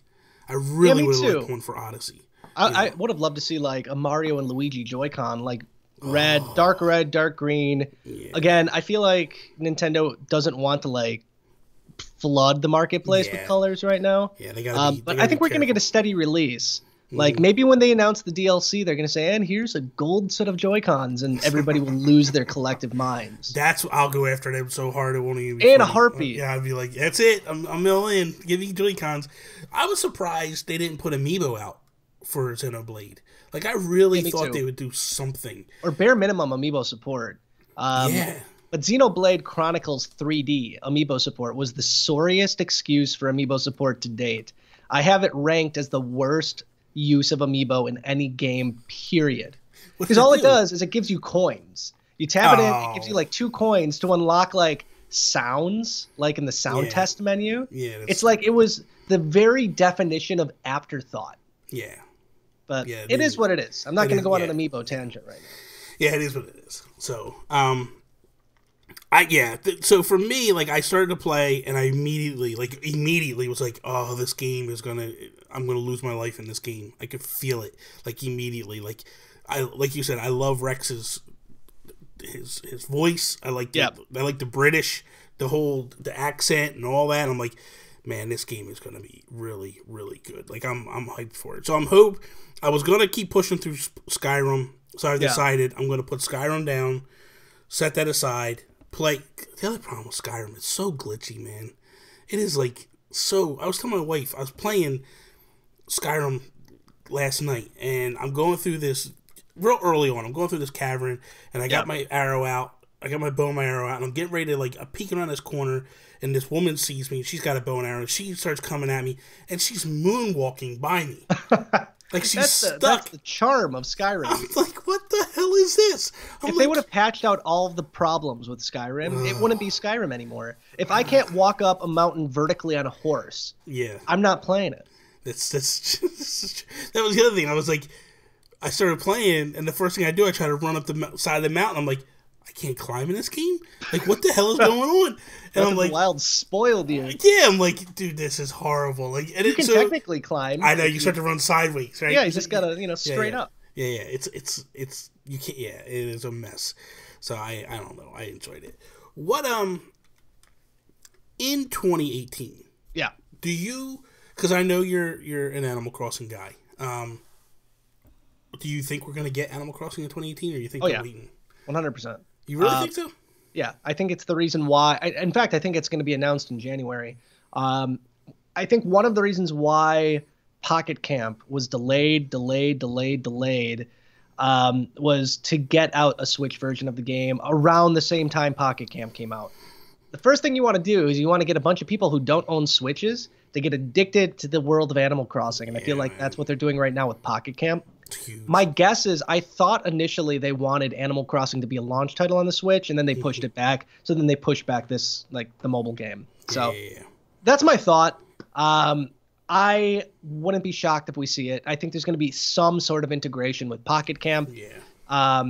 I really would have liked one for Odyssey. I would have loved to see like a Mario and Luigi Joy-Con, like red, dark green. Yeah. Again, I feel like Nintendo doesn't want to like flood the marketplace with colors right now. Yeah, they got. But I think we're going to get a steady release. Like maybe when they announce the DLC, they're going to say, "And here's a gold set of Joy-Cons," and everybody will lose their collective minds. That's I'll go after them so hard it won't even be in funny. a heartbeat. Yeah, I'd be like, "That's it. I'm all in. Give me Joy-Cons." I was surprised they didn't put Amiibo out for Xenoblade. Like I really thought they would do something, or bare minimum Amiibo support. But Xenoblade Chronicles 3D Amiibo support was the sorriest excuse for Amiibo support to date. I have it ranked as the worst use of Amiibo in any game, period. Because all it does is it gives you coins. You tap it in, it gives you like 2 coins to unlock like sounds, like in the sound test menu. Yeah, it's like it was the very definition of afterthought. Yeah. But it is what it is. I'm not going to go on an Amiibo tangent right now. Yeah, it is what it is. So, so for me, like I started to play and I immediately was like, oh, this game is I'm gonna lose my life in this game. I could feel it like immediately. Like you said, I love Rex's his voice. I like the British, the accent and all that. I'm like, man, this game is gonna be really, really good. Like I'm hyped for it. So I was gonna keep pushing through Skyrim. So I decided I'm gonna put Skyrim down, set that aside. Play. The other problem with Skyrim, it's so glitchy, man. It is like so. I was telling my wife I was playing Skyrim last night, and I'm going through this real early on. I'm going through this cavern, and I got my arrow out. I got my bow and my arrow out, and I'm getting ready to I'm peeking around this corner, and this woman sees me. She's got a bow and arrow, and she starts coming at me, and she's moonwalking by me. Like she's stuck. That's the charm of Skyrim. I'm like, what the hell is this? If they would have patched out all of the problems with Skyrim, it wouldn't be Skyrim anymore. If I can't walk up a mountain vertically on a horse, I'm not playing it. That was the other thing. I was like, I started playing, and the first thing I do, I try to run up the side of the mountain. I'm like, I can't climb in this game? Like, what the hell is going on? And I'm like, the wild spoiled you. Yeah, I'm like, dude, this is horrible. Like, and you can technically climb. I know, you start to run sideways, right? Yeah, you just gotta, straight up. Yeah, it's you can't. Yeah, it is a mess. So I don't know. I enjoyed it. What in 2018? Yeah. Do you? Because I know you're an Animal Crossing guy. Do you think we're gonna get Animal Crossing in 2018, or you think they're waiting? 100%. You really think so? Yeah, I think it's the reason why. In fact, I think it's going to be announced in January. I think one of the reasons why Pocket Camp was delayed, was to get out a Switch version of the game around the same time Pocket Camp came out. The first thing you want to do is you want to get a bunch of people who don't own Switches to get addicted to the world of Animal Crossing, and I feel like that's what they're doing right now with Pocket Camp. It's huge. My guess is I thought initially they wanted Animal Crossing to be a launch title on the Switch, and then they pushed it back. So then they pushed back this, like, the mobile game. So that's my thought. I wouldn't be shocked if we see it. I think there's going to be some sort of integration with Pocket Camp. Yeah.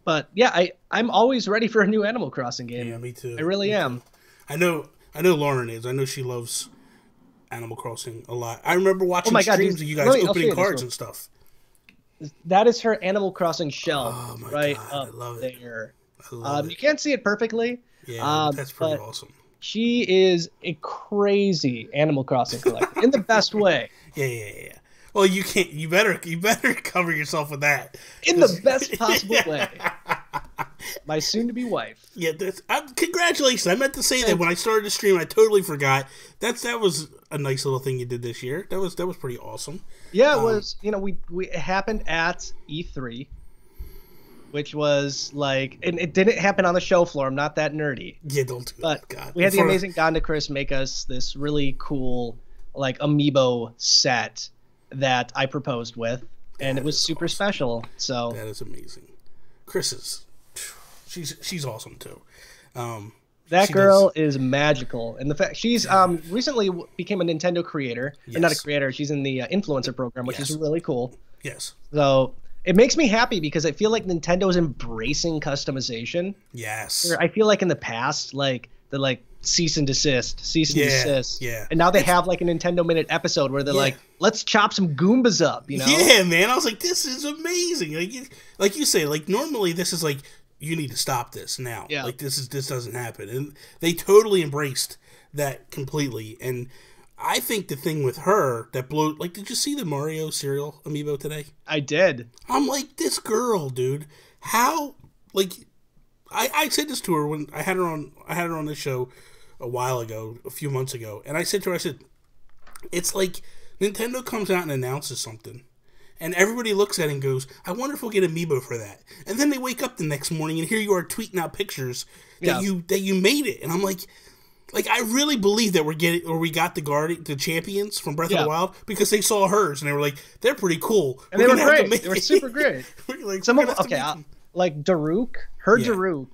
But yeah, I'm always ready for a new Animal Crossing game. Yeah, me too. I really am. I know Lauren is. I know she loves Animal Crossing a lot. I remember watching streams of you guys opening cards and stuff. That is her Animal Crossing shell right God, up I love there. I love it. You can't see it perfectly. Yeah, that's pretty awesome. She is a crazy Animal Crossing collector in the best way. Yeah. Well, you can't. You better cover yourself with that in the best possible way. My soon-to-be wife. Yeah, congratulations. I meant to say that when I started the stream. I totally forgot. That was a nice little thing you did this year. That was pretty awesome. Yeah, it was. You know, it happened at E3, which was like, and it didn't happen on the show floor. I'm not that nerdy. Yeah, don't do that. God. We had the amazing Gonda Chris make us this really cool, like, Amiibo set that I proposed with, and it was super special. So that is amazing. Chris she's awesome too. That girl is magical, and the fact she's recently became a Nintendo creator. Yes. Or not a creator. She's in the influencer program, which is really cool. Yes. So it makes me happy because I feel like Nintendo is embracing customization. Yes. I feel like in the past, like the cease and desist. Yeah. And now they have like a Nintendo Minute episode where they're like, let's chop some Goombas up, you know? Yeah, man. I was like, this is amazing. Like you say, like normally this is like, you need to stop this now. Yeah. Like this doesn't happen. And they totally embraced that completely. And I think the thing with her that blew, like, did you see the Mario cereal amiibo today? I did. I'm like, this girl, dude. How, like, I said this to her when I had her on this show a while ago, a few months ago, and I said to her, I said, it's like Nintendo comes out and announces something, and everybody looks at it and goes, I wonder if we'll get Amiibo for that. And then they wake up the next morning and here you are tweeting out pictures that you made it, and I'm like, I really believe that we got the champions from Breath of the Wild because they saw hers and they were like, they're pretty cool, and they were great. They were super great. Like Daruk, Daruk.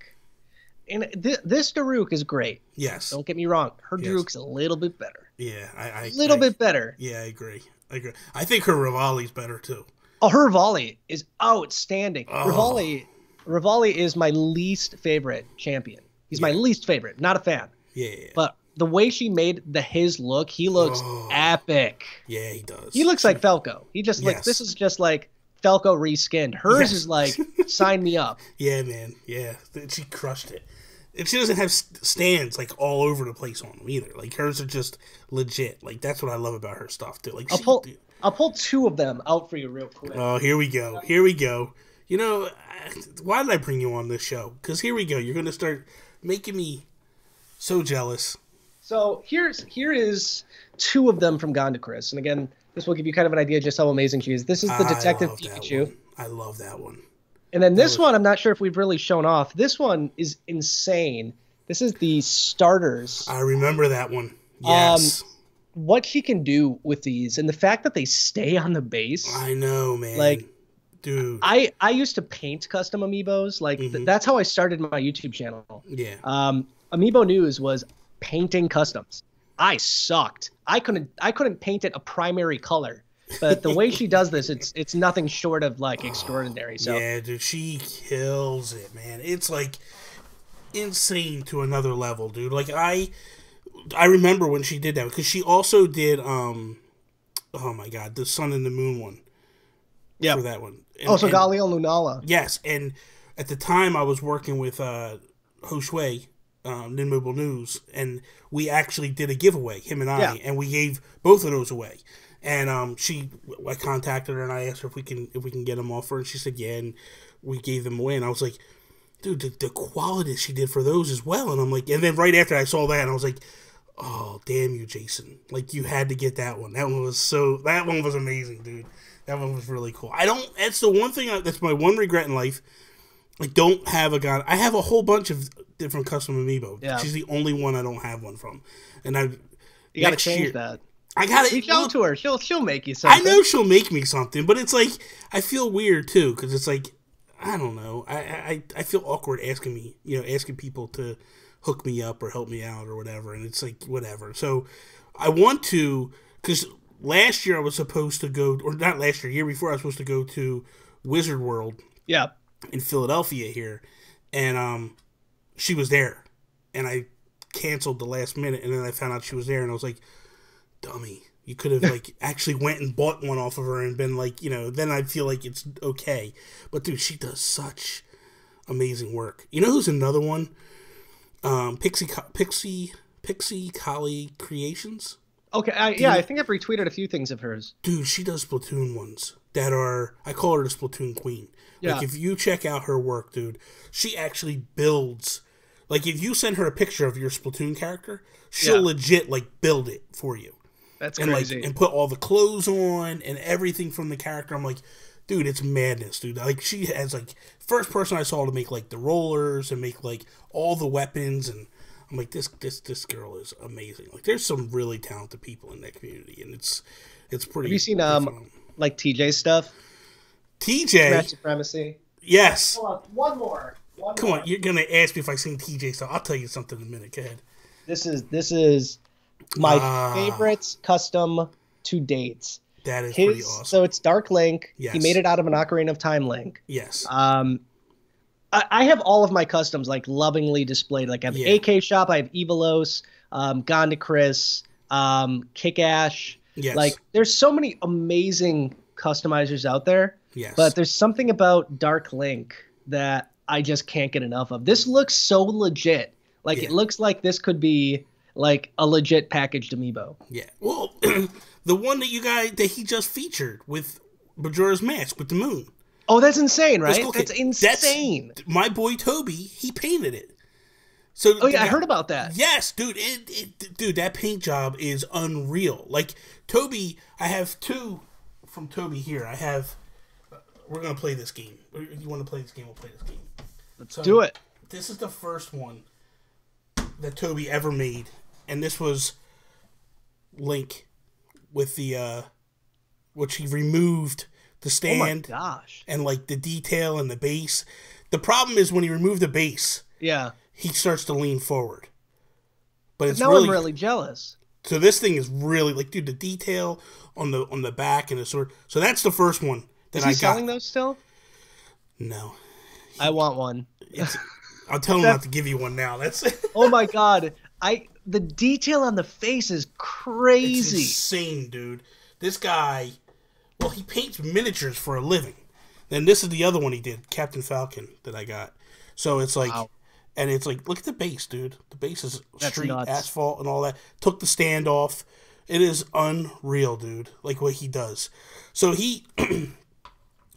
And this Daruk is great. Yes. Don't get me wrong. Her Daruk's a little bit better. Yeah, a little bit better. Yeah, I agree. I think her Rivali's better too. Oh, her Rivali is outstanding. Oh. Rivali is my least favorite champion. He's my least favorite. Not a fan. Yeah. But the way she made his look, he looks epic. Yeah, he does. He looks like Falco. He just like this is just like Falco reskinned. Hers is like, sign me up. Yeah, man. Yeah, she crushed it. And she doesn't have stands like all over the place on them either. Like hers are just legit. Like that's what I love about her stuff too. Like I'll pull two of them out for you real quick. Oh, here we go. Here we go. You know, why did I bring you on this show? Because here we go. You're going to start making me so jealous. So here is two of them from Gonda Chris. And again, this will give you kind of an idea just how amazing she is. This is the Detective Pikachu. I love that one. And then this one, I'm not sure if we've really shown off. This one is insane. This is the starters. I remember that one. Yes. What she can do with these, and the fact that they stay on the base. I know, man. Like, dude. I used to paint custom amiibos. Like, that's how I started my YouTube channel. Yeah. Amiibo News was painting customs. I sucked. I couldn't paint it a primary color. But the way she does this, it's nothing short of like extraordinary. So yeah, dude, she kills it, man. It's like insane to another level, dude. Like I remember when she did that because she also did oh my god, the Sun and the Moon one. Yeah, for that one. Galileo Lunala. Yes, and at the time I was working with Hoshui, Ninmobile News, and we actually did a giveaway, him and I, and we gave both of those away. And I contacted her and I asked her if we can get them off her, and she said yeah, and we gave them away. And I was like, dude, the quality she did for those as well. And I'm like, and then right after I saw that, and I was like, oh damn you, Jason! Like you had to get that one. That one was amazing, dude. That one was really cool. That's the one thing. That's my one regret in life. I don't have I have a whole bunch of different custom amiibo. Yeah. She's the only one I don't have one from, and you got to change that. I gotta reach out to her. She'll make you something. I know she'll make me something, but it's like I feel weird too because it's like I don't know. I feel awkward asking people to hook me up or help me out or whatever, and it's like whatever. So I want to because last year I was supposed to go, or not last year before I was supposed to go to Wizard World. Yeah. In Philadelphia here, and she was there, and I canceled the last minute, and then I found out she was there, and I was like, dummy, you could have like actually went and bought one off of her and been like, then I'd feel like it's okay. But dude, she does such amazing work. You know who's another one? Pixie Collie Creations. Okay, I think I've retweeted a few things of hers. Dude, she does Splatoon ones that are, I call her the Splatoon Queen. Yeah. Like, if you check out her work, dude, she actually builds, like, if you send her a picture of your Splatoon character, she'll legit, like, build it for you. That's and, crazy. Like, and put all the clothes on and everything from the character. I'm like, dude, it's madness, dude. Like, she has, like, first person I saw to make, like, the rollers and make, like, all the weapons, and I'm like, this girl is amazing. Like, there's some really talented people in that community, and it's pretty. Have you seen like TJ stuff? TJ Smash Supremacy. Yes. Hold on, one more. Come on, you're gonna ask me if I seen TJ stuff. I'll tell you something in a minute. Go ahead. This is my favorites custom to date. That is pretty awesome. So it's Dark Link. Yes. He made it out of an Ocarina of Time Link. Yes. I have all of my customs like lovingly displayed. Like I have AK Shop, I have Evilos, Gonda Kick Ash. Yes. Like there's so many amazing customizers out there. Yes. But there's something about Dark Link that I just can't get enough of. This looks so legit. Like it looks like this could be like a legit packaged amiibo. Yeah. Well, the one that he just featured with Majora's Mask with the moon. Oh, that's insane, right? That's insane. That's, my boy Toby, he painted it. So I heard about that. Yes, dude. Dude, that paint job is unreal. Like Toby, I have two from Toby here. We're gonna play this game. You want to play this game? We'll play this game. Let's do it. This is the first one that Toby ever made, and this was Link with the which he removed the stand. Oh my gosh! And like the detail and the base. The problem is when he removed the base, he starts to lean forward. But it's now I'm really jealous. So this thing is really like, dude, the detail on the back and the sword. So that's the first one that I got. Is he selling those still? No. I want one. I'll tell him not to give you one now. That's Oh my god. The detail on the face is crazy. It's insane, dude. This guy, well, he paints miniatures for a living. Then this is the other one he did, Captain Falcon, that I got. So it's like, and it's like, look at the base, dude. The base is street asphalt and all that. Took the stand off. It is unreal, dude. Like what he does. So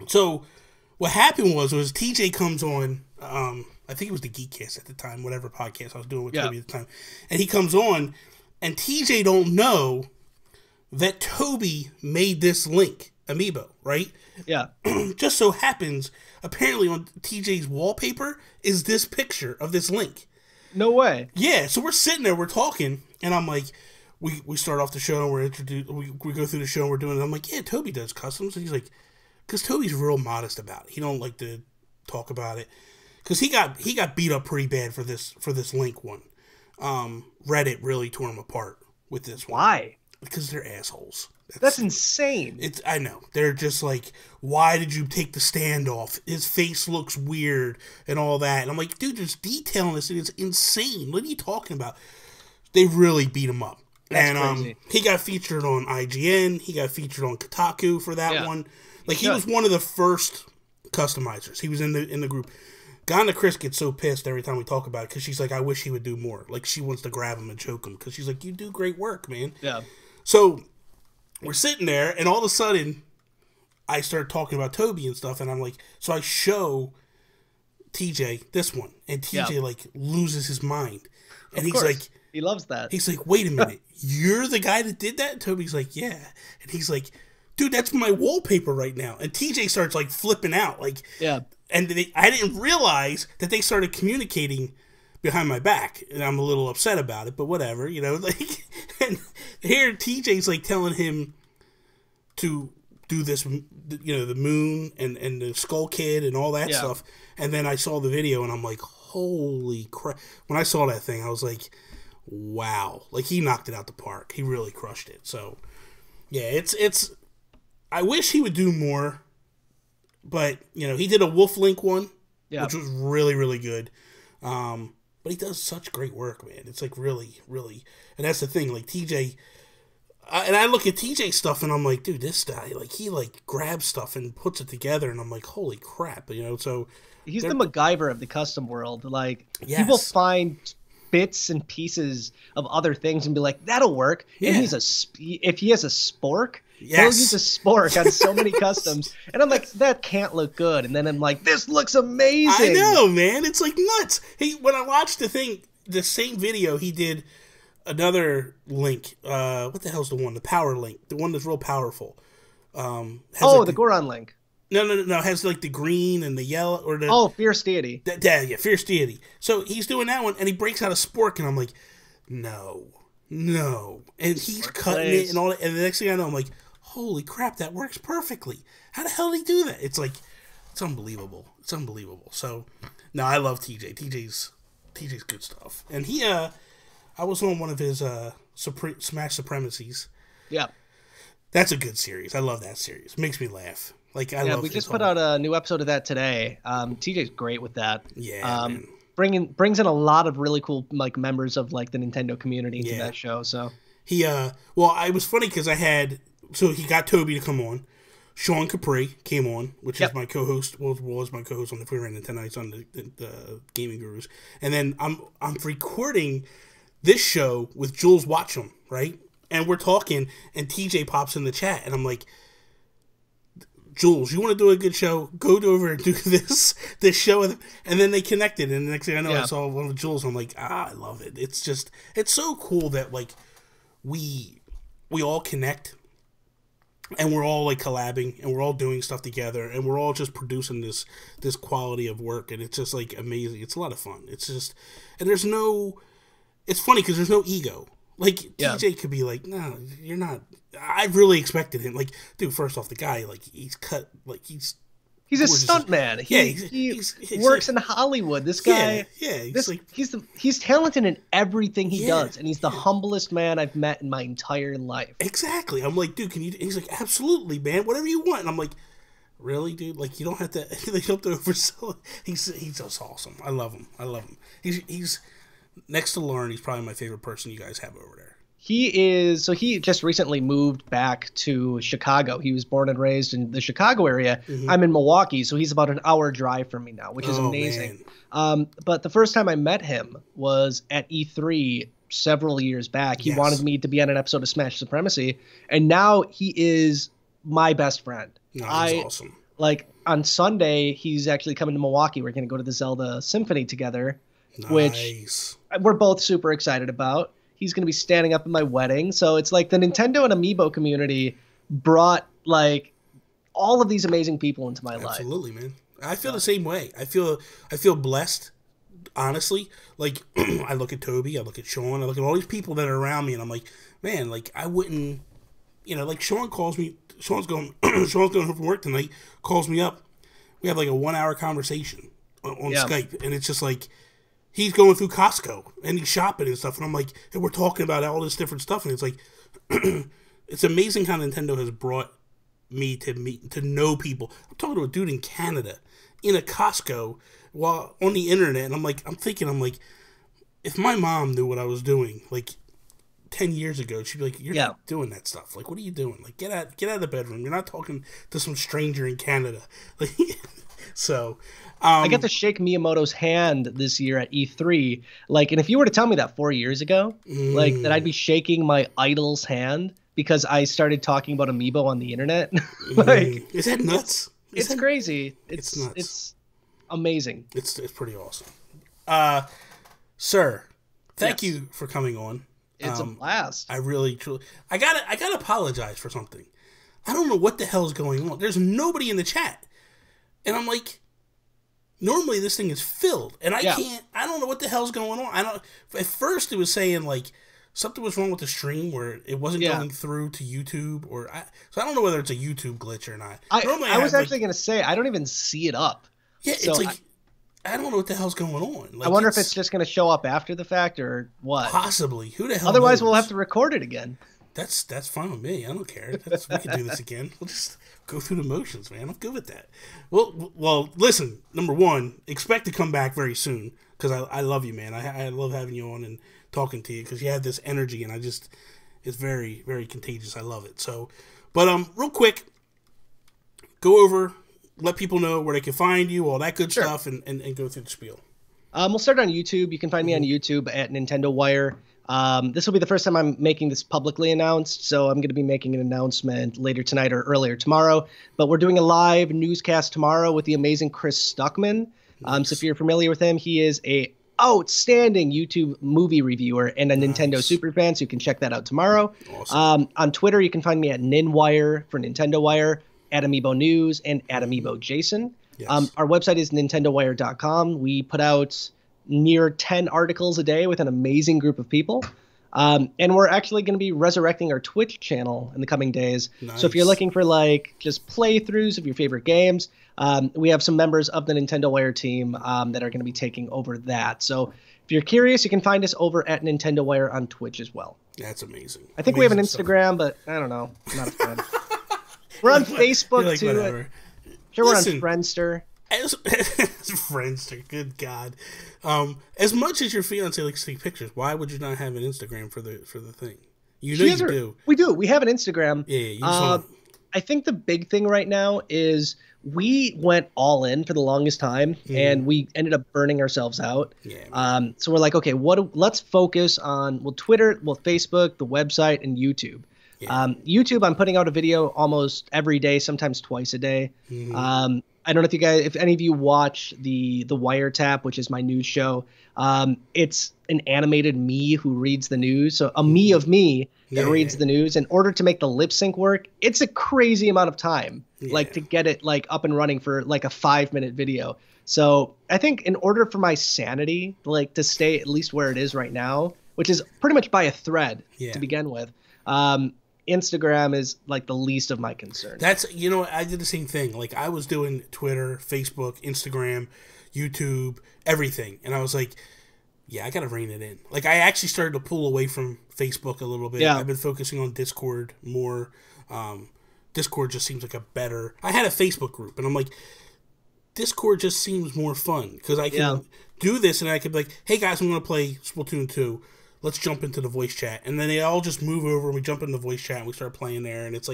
so what happened was TJ comes on. I think it was the Geekcast at the time, whatever podcast I was doing with Toby at the time, and he comes on, and TJ don't know that Toby made this Link amiibo, right? Yeah. Just so happens, apparently on TJ's wallpaper is this picture of this Link. No way. Yeah, so we're sitting there, we're talking, and I'm like, we start off the show, and we're introduced, we go through the show, and we're doing it. I'm like, yeah, Toby does customs, and he's like, because Toby's real modest about it. He don't like to talk about it, because he got beat up pretty bad for this Link one. Reddit really tore him apart with this one. Why? Because they're assholes. That's insane. I know. They're just like, why did you take the stand off? His face looks weird and all that. And I'm like, dude, there's detail in this. It's insane. What are you talking about? They really beat him up. That's crazy. He got featured on IGN. He got featured on Kotaku for that one. Like, he was one of the first customizers. He was in the group. Gonda Chris gets so pissed every time we talk about it because she's like, I wish he would do more. Like, she wants to grab him and choke him because she's like, you do great work, man. Yeah. So we're sitting there, and all of a sudden, I start talking about Toby and stuff, and I'm like, so I show TJ this one, and TJ like loses his mind, and he's like, he loves that. He's like, wait a minute, you're the guy that did that? And Toby's like, yeah, and he's like, dude, that's my wallpaper right now, and TJ starts like flipping out, like, and I didn't realize that they started communicating behind my back, and I'm a little upset about it, but whatever, like, and here TJ's like telling him to do this, you know, the moon and the Skull Kid and all that stuff. And then I saw the video and I'm like, holy crap. When I saw that thing, I was like, wow. Like, he knocked it out the park. He really crushed it. So, yeah, it's I wish he would do more. But, you know, he did a Wolf Link one, which was really, really good. But he does such great work, man. It's like really, really... And that's the thing, like, TJ... and I look at TJ's stuff and I'm like, dude, this guy, like, he, like, grabs stuff and puts it together and I'm like, holy crap, you know, so... He's the MacGyver of the custom world. Like, yes. People find bits and pieces of other things and be like, that'll work. Yeah. And if he has a spork, he'll use a spork on so many customs. And I'm like, that can't look good. And then I'm like, this looks amazing. I know, man. It's like nuts. When I watched the same video, he did another link. What the hell's the one? The power link. The one that's real powerful. The Goron link. No. It has like the green and the yellow or the Fierce Deity. Fierce Deity. So he's doing that one and he breaks out a spork and I'm like, no. And he's cutting it and all that. And the next thing I know, I'm like, holy crap, that works perfectly. How the hell did he do that? It's like, it's unbelievable. It's unbelievable. So, no, I love TJ. TJ's good stuff. And he, I was on one of his Smash Supremacies. Yeah. That's a good series. I love that series. It makes me laugh. Like, I love. We just put out a new episode of that today. TJ's great with that. Yeah. Brings in a lot of really cool like members of like the Nintendo community into that show. So he well, it was funny because he got Toby to come on. Sean Capri came on, which is my co-host. Was my co-host on the Free Ran Nintendo Nights on the Gaming Gurus. And then I'm recording this show with Jules Watcham, right? And we're talking, and TJ pops in the chat, and I'm like, Jules, you want to do a good show? Go over and do this show. And then they connected, and the next thing I know, I saw one of Jules, and I'm like, I love it. It's just, it's so cool that, like, we all connect, and we're all, like, collabing, and we're all doing stuff together, and we're all just producing this quality of work, and it's just, like, amazing. It's a lot of fun. It's just, and it's funny because there's no ego. Like, TJ could be like, no, you're not. I really expected him. Like, dude, first off, the guy, like, he's cut, like, he's a stunt man. He works in Hollywood. This guy, he's talented in everything he does, and he's the humblest man I've met in my entire life. Exactly. I'm like, dude, can you? He's like, absolutely, man, whatever you want. And I'm like, really, dude? Like, you don't have to. They don't have to oversell it. He's just awesome. I love him. He's next to Lauren. He's probably my favorite person you guys have over there. He just recently moved back to Chicago. He was born and raised in the Chicago area. Mm-hmm. I'm in Milwaukee, so he's about an hour drive from me now, which is amazing. But the first time I met him was at E3 several years back. He wanted me to be on an episode of Smash Supremacy, and now he is my best friend. No, he's awesome. Like, on Sunday, he's actually coming to Milwaukee. We're going to go to the Zelda Symphony together, which we're both super excited about. He's going to be standing up at my wedding. So it's like the Nintendo and Amiibo community brought like all of these amazing people into my life. Absolutely, man. I feel the same way. I feel blessed, honestly. Like, I look at Toby, I look at Sean, I look at all these people that are around me, and I'm like, man, like, I wouldn't, you know, like, Sean calls me, Sean's going home from work tonight, calls me up. We have like a 1-hour conversation on Skype, and it's just like, he's going through Costco and he's shopping and stuff, and I'm like, and we're talking about all this different stuff, and it's like, it's amazing how Nintendo has brought me to know people. I'm talking to a dude in Canada in a Costco while on the internet, and I'm like, if my mom knew what I was doing like 10 years ago, she'd be like, you're not doing that stuff. Like, what are you doing? Like, get out of the bedroom. You're not talking to some stranger in Canada. Like, so. I get to shake Miyamoto's hand this year at E3. Like, and if you were to tell me that 4 years ago, like, that I'd be shaking my idol's hand because I started talking about Amiibo on the internet, like, is that nuts? It's crazy. It's nuts. It's amazing. It's pretty awesome. Sir, thank you for coming on. It's a blast. I really, truly, I gotta apologize for something. I don't know what the hell's going on. There's nobody in the chat, and I'm like, normally this thing is filled, and I don't know what the hell's going on. At first it was saying like something was wrong with the stream where it wasn't going through to YouTube, so I don't know whether it's a YouTube glitch or not. I was actually going to say, I don't even see it up. Yeah, it's so I don't know what the hell's going on. Like, I wonder if it's just going to show up after the fact or what. Possibly. Who the hell Otherwise, knows? we'll have to record it again. That's fine with me. I don't care. We can do this again. We'll just go through the motions, man. I'm good with that. Well, listen. Number one, expect to come back very soon because I love you, man. I love having you on and talking to you because you have this energy and it's very, very contagious. I love it. So, but real quick, go over, let people know where they can find you, all that good stuff, and go through the spiel. We'll start on YouTube. You can find me on YouTube at Nintendo Wire. This will be the first time I'm making this publicly announced, so I'm going to be making an announcement later tonight or earlier tomorrow. But we're doing a live newscast tomorrow with the amazing Chris Stuckman. So if you're familiar with him, he is a outstanding YouTube movie reviewer and a Nintendo super fan, so you can check that out tomorrow. Awesome. On Twitter, you can find me at NinWire for Nintendo Wire, at Amiibo News, and at Amiibo Jason. Yes. Our website is nintendowire.com. We put out near 10 articles a day with an amazing group of people. And we're actually going to be resurrecting our Twitch channel in the coming days. Nice. So if you're looking for just playthroughs of your favorite games, we have some members of the Nintendo Wire team that are going to be taking over that. So if you're curious, you can find us over at Nintendo Wire on Twitch as well. That's amazing. I think we have an Instagram, but I don't know. I'm not a fan. We're on Facebook too. Whatever. Sure, we're on Friendster. As Friendster, good God. As much as your fiance likes to take pictures, why would you not have an Instagram for the thing? You know you do. We do. We have an Instagram. Yeah. I think the big thing right now is we went all in for the longest time, and we ended up burning ourselves out. Yeah. So we're like, okay, let's focus on Twitter, Facebook, the website, and YouTube. Yeah. YouTube, I'm putting out a video almost every day, sometimes twice a day. Mm-hmm. I don't know if any of you watch the Wiretap, which is my news show. It's an animated me who reads the news. So a me of me that reads the news. In order to make the lip sync work, it's a crazy amount of time, to get it up and running for a 5-minute video. So I think in order for my sanity, to stay at least where it is right now, which is pretty much by a thread to begin with, Instagram is the least of my concerns. That's, I did the same thing. I was doing Twitter, Facebook, Instagram, YouTube, everything. And I was like, I got to rein it in. I actually started to pull away from Facebook a little bit. Yeah. I've been focusing on Discord more. Discord just seems like I had a Facebook group and I'm like, Discord just seems more fun because I can do this and I could be like, hey guys, I'm going to play Splatoon 2. Let's jump into the voice chat. And then they all just move over and we jump into the voice chat and we start playing there. And it's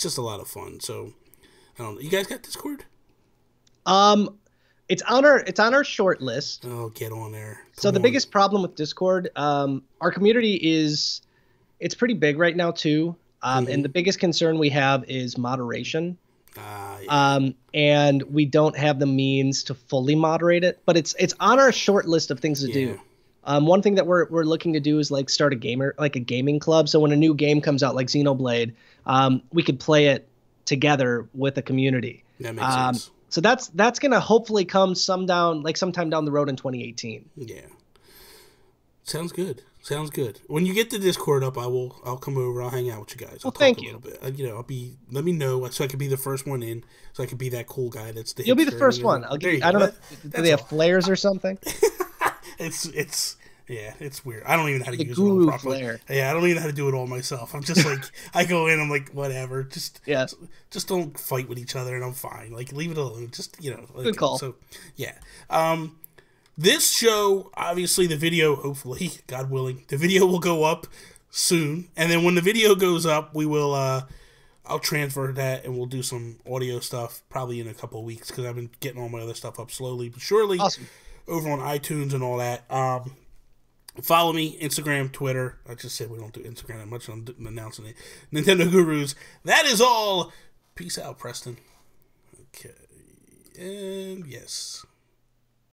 just a lot of fun. So, I don't know. You guys got Discord? It's on our short list. Oh, get on there. So the biggest problem with Discord, our community it's pretty big right now too. And the biggest concern we have is moderation. And we don't have the means to fully moderate it, but it's on our short list of things to do. One thing that we're looking to do is start a gaming club. So when a new game comes out, like Xenoblade, we could play it together with a community. That makes sense. So that's gonna hopefully come sometime down the road in 2018. Yeah. Sounds good. When you get the Discord up, I'll come over. I'll hang out with you guys. I'll talk thank a you. little bit. Let me know so I can be the first one in. So I can be that cool guy that's the. You'll be the first one. I don't know. Do they have flares or something? It's weird. I don't even know how to use guru it all properly. flare. Yeah, I don't even know how to do it all myself. I'm just I go in, I'm like, whatever. Just don't fight with each other and I'm fine. Leave it alone. Just, Good call. So, yeah. This show, obviously the video, hopefully, God willing, the video will go up soon. And then when the video goes up, we will, I'll transfer that and we'll do some audio stuff probably in a couple of weeks because I've been getting all my other stuff up slowly but surely. Awesome. Over on iTunes and all that. Follow me, Instagram, Twitter. I just said we don't do Instagram that much. I'm announcing it. Nintendo Gurus. That is all. Peace out, Preston. Okay. And yes.